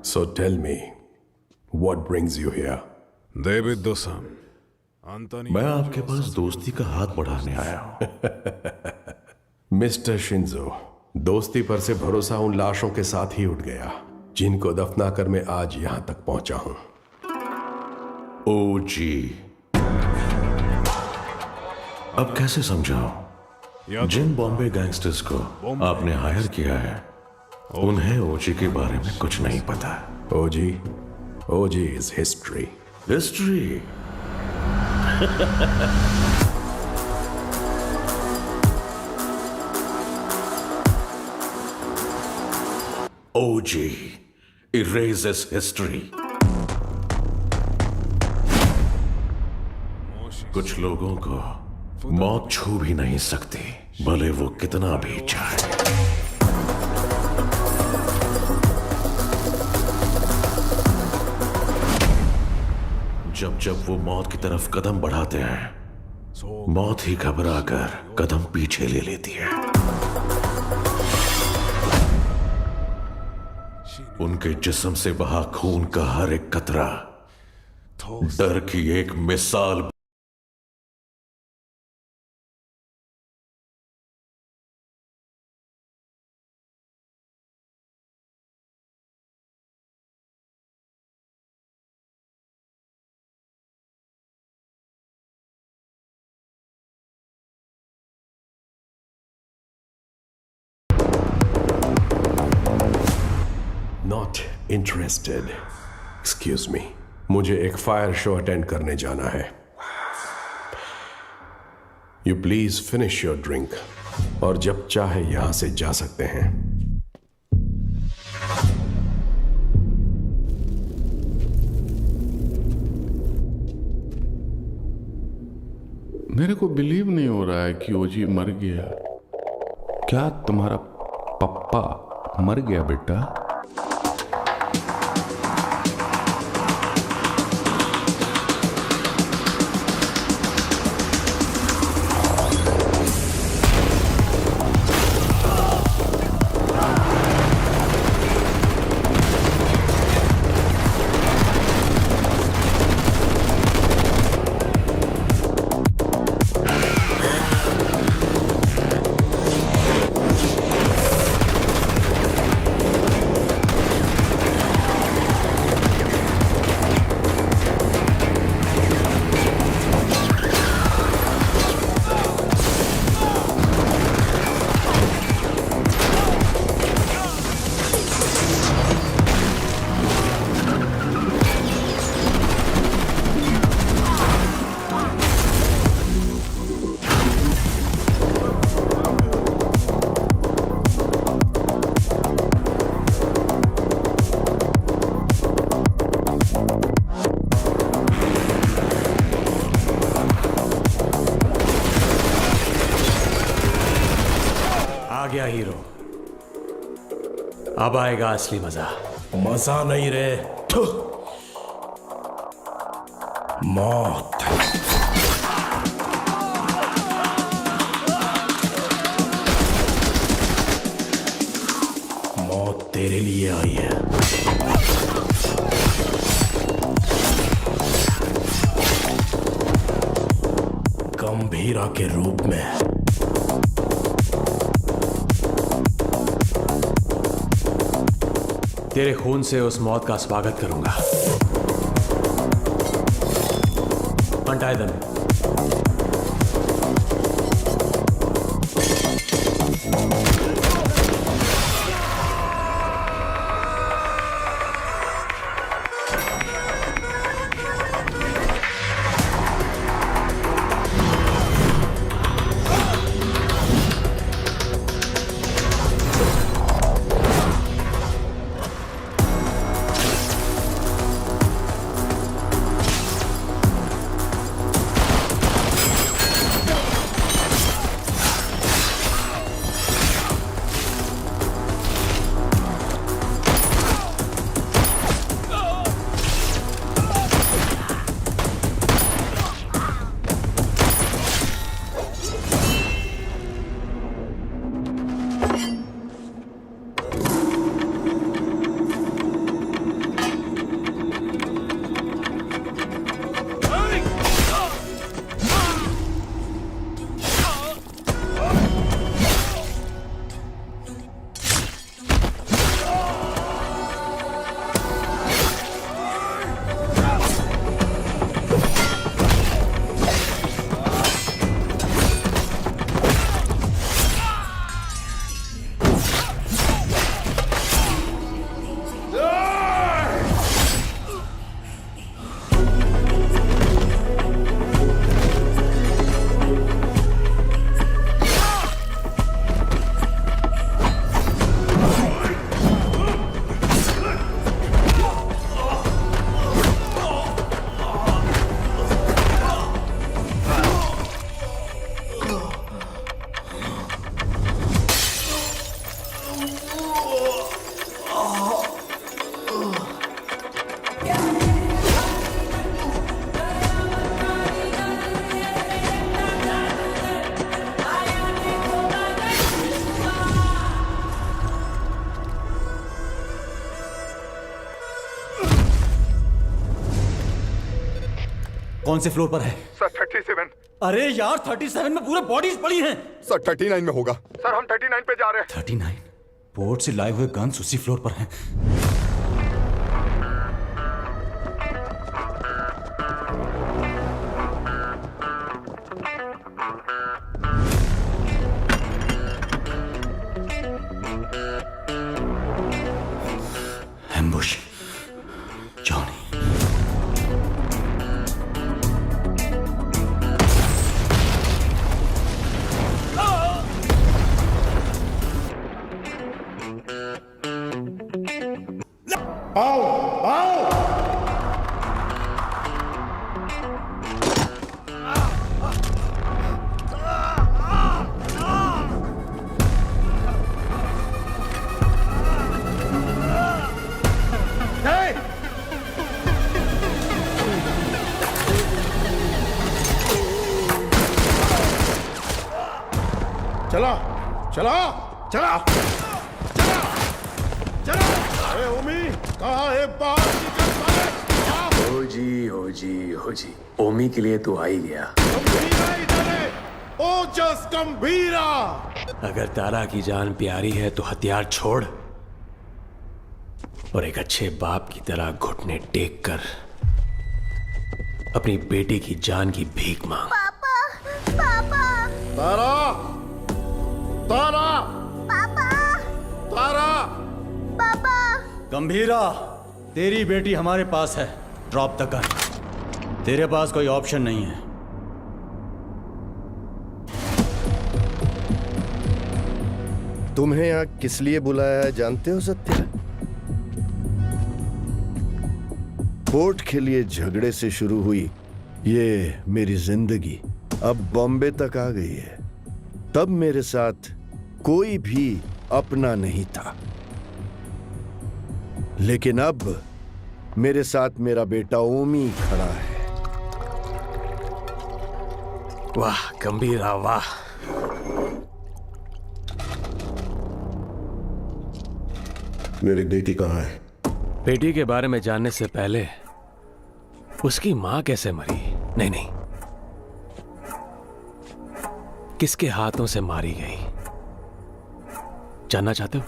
So tell me, what brings you here? David दोसम, मैं आपके पास दोस्ती का हाथ बढ़ाने आया हूं। मिस्टर शिंजो, दोस्ती पर से भरोसा उन लाशों के साथ ही उठ गया जिनको दफना कर मैं आज यहां तक पहुंचा हूं। ओजी, अब कैसे समझाऊं? जिन बॉम्बे गैंगस्टर्स को आपने हायर किया है उन्हें ओजी के बारे में कुछ नहीं पता। OG is history. History? OG erases history. कुछ लोगों को मौत छू भी नहीं सकती, भले वो कितना भी चाहे। जब वो मौत की तरफ कदम बढ़ाते हैं, मौत ही घबरा कर कदम पीछे ले लेती है। उनके जिस्म से बहा खून का हर एक कतरा डर की एक मिसाल। Not interested. Excuse me. मुझे एक फायर शो अटेंड करने जाना है। You please finish your drink. और जब चाहे यहां से जा सकते हैं। मेरे को बिलीव नहीं हो रहा है कि ओजी मर गया। क्या तुम्हारा पप्पा मर गया बेटा? गया हीरो। अब आएगा असली मजा। मजा नहीं रे, मौत। मेरे लिए आई है। गंभीरा के रूप में। तेरे खून से उस मौत का स्वागत करूंगा। Untie them. कौन से फ्लोर पर है? सर 37। अरे यार 37 में पूरे बॉडीज पड़ी हैं। सर 39 में होगा। सर हम 39 पे जा रहे हैं। 39? पोर्ट से लाए हुए गन्स उसी फ्लोर पर हैं। एम्बुश। जॉनी। आओ आओ चला चला चला चला चला। अरे ओमी कहाँ है? बाहर निकल साले। हो जी ओमी के लिए तो आ ही गया। गंभीरा इधर है। ओजस गंभीरा। अगर तारा की जान प्यारी है तो हथियार छोड़ और एक अच्छे बाप की तरह घुटने टेक कर अपनी बेटी की जान की भीख मांग। पापा पापा तारा तारा पापा तारा। पापा गंभीरा, तेरी बेटी हमारे पास है। Drop the gun. तेरे पास कोई ऑप्शन नहीं है। तुम्हें यहाँ किस लिए बुलाया है जानते हो सत्या? पोर्ट के लिए झगड़े से शुरू हुई ये मेरी जिंदगी अब बॉम्बे तक आ गई है। तब मेरे साथ कोई भी अपना नहीं था, लेकिन अब मेरे साथ मेरा बेटा ओमी खड़ा है। वाह गंभीरा वाह। मेरी बेटी कहाँ है? बेटी के बारे में जानने से पहले उसकी मां कैसे मरी, नहीं, किसके हाथों से मारी गई, जानना चाहते हो?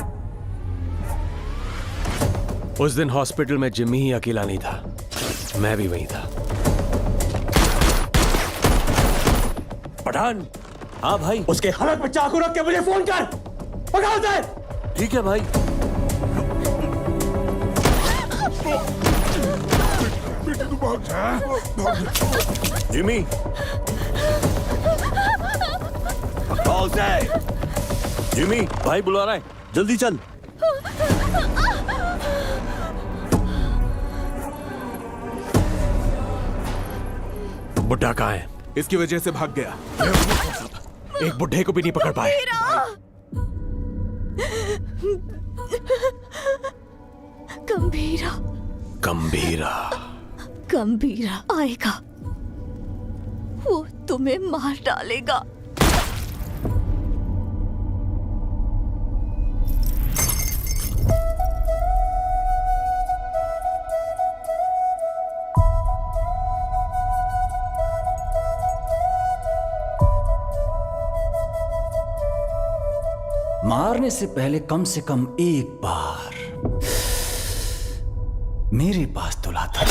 उस दिन हॉस्पिटल में जिम्मी ही अकेला नहीं था, मैं भी वहीं था। पठान। हाँ भाई, उसके हालत में चाकू रख के मुझे फोन कर। पकड़ दे। ठीक है भाई। जिमी, जिमी, भाई बुला रहा है, जल्दी चल। बुड्ढा कहाँ है? इसकी वजह से भाग गया। एक बुड्ढे को भी नहीं पकड़ पाए। गंभीरा, गंभीरा, गंभीरा आएगा, वो तुम्हें मार डालेगा। मारने से पहले कम से कम एक बार मेरे पास तो लाता।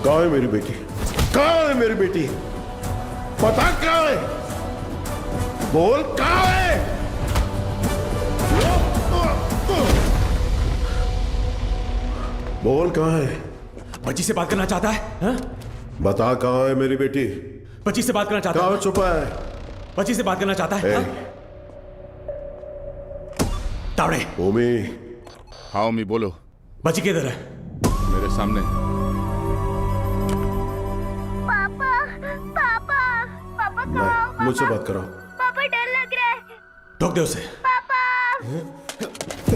कहाँ है मेरी बेटी? कहाँ है मेरी बेटी? पता कहाँ है? बोल कहाँ है? बोल कहाँ है? बच्ची से बात करना चाहता है? हा? बता कहाँ है मेरी बेटी? बच्ची से बात करना चाहता है? कहाँ छुपा है? बच्ची से बात करना चाहता है? हा? तावड़े। ओमी। हाँ ओमी बोलो। बच्ची किधर है? मेरे सामने। मुझसे बात कराओ। पापा डर लग रहा है। ठोक दे उसे। पापा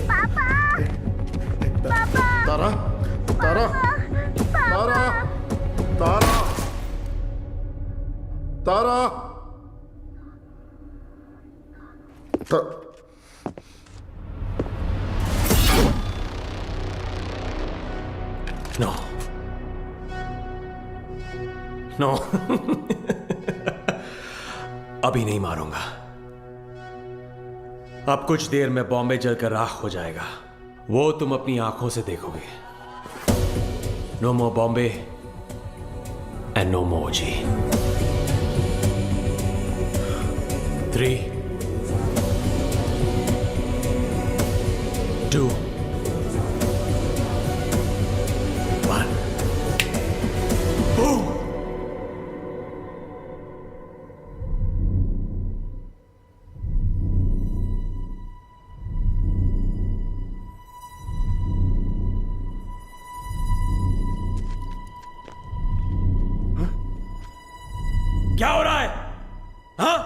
पापा पापा तारा तारा तारा तारा तारा नो नो अभी नहीं मारूंगा। अब कुछ देर में बॉम्बे जलकर राख हो जाएगा, वो तुम अपनी आंखों से देखोगे। No more Bombay and no more जी। 3, 2, 1 Boom! क्या हो रहा है? हाँ?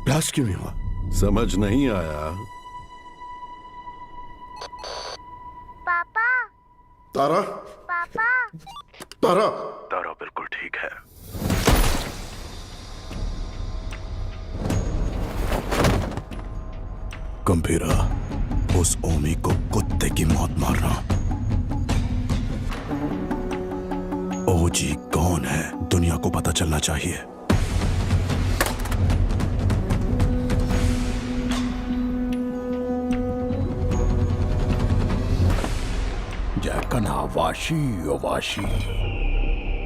ब्लास्ट क्यों नहीं हुआ? समझ नहीं आया। पापा तारा पापा तारा तारा बिल्कुल ठीक है। गंभीरा, उस ओमी को कुत्ते की मौत मारना। ओजी कौन है दुनिया को पता चलना चाहिए। जैकना वाशी ओ वाशी,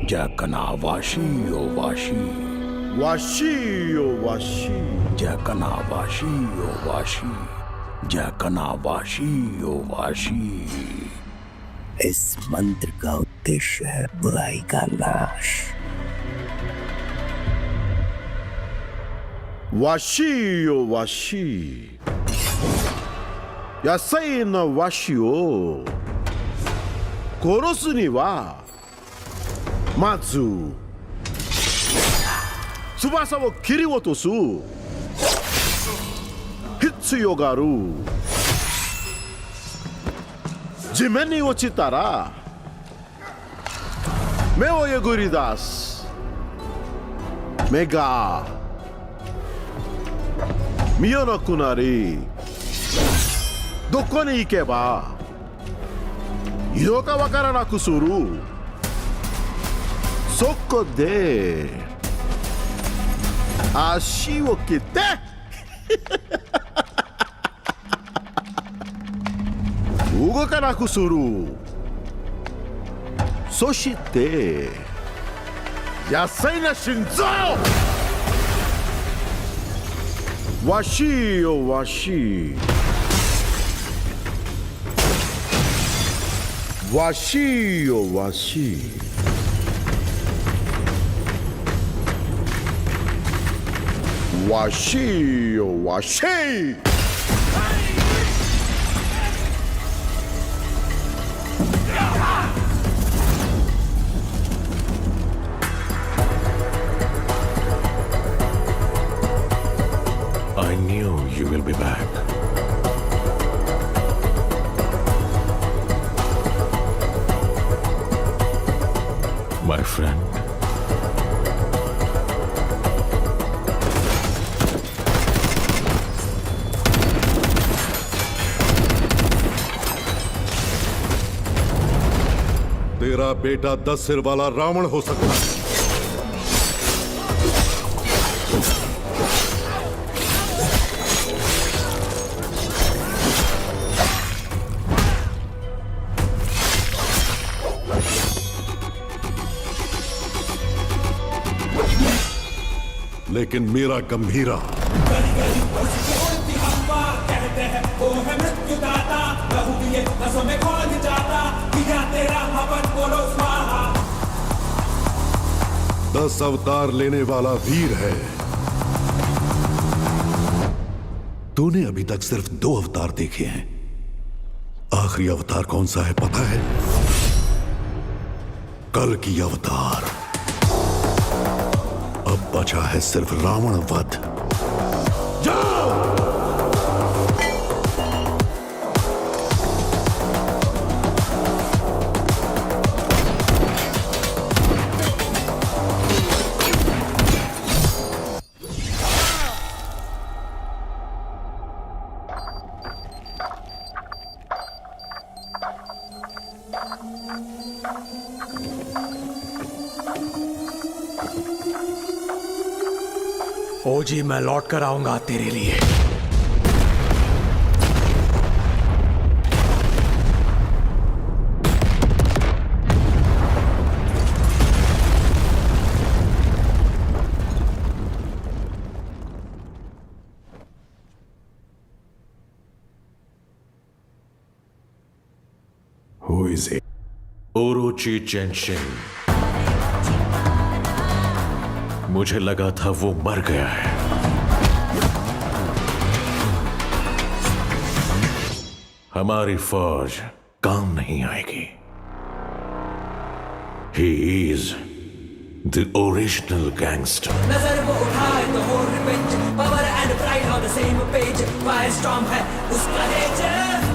जैकना वाशी ओ वाशी, वाशी ओ वाशी। जैकनावाशी ओ वाशी, जैकनावाशी ओ वाशी। इस मंत्र का उद्देश्य है बुराई का नाश। वाशी ओ वाशी, यासाई न वाशी ओ कोरोसु नि wa matsu tsubasa wo kiri otosu hitsuyo ga aru. Jimen ni ochitara me wo yuguri dasu. Me ga miyonaku nari doko ni ikeba iro ka wakaranaku suru. Soko de ashi wo kite ugokanaku suru. Soshite yasai na shinzo washi o washi, washi o washi, washi o washi. I knew you will be back. My friend. तेरा बेटा 10 सिर वाला रावण हो सकता है। लेकिन मेरा गंभीरा दस अवतार लेने वाला वीर है। तूने अभी तक सिर्फ 2 अवतार देखे हैं। आखिरी अवतार कौन सा है पता है? कल की अवतार। अब बचा है सिर्फ रावण वध। जाओ! ओजी, मैं लौट कर आऊंगा तेरे लिए। Who is it? ओरोची चेनशिन। मुझे लगा था वो मर गया है। हमारी फौज काम नहीं आएगी। He is the original gangster. नजर वो उठाए तो हो revenge, power and pride on the same page, fire storm है उसका नेचर।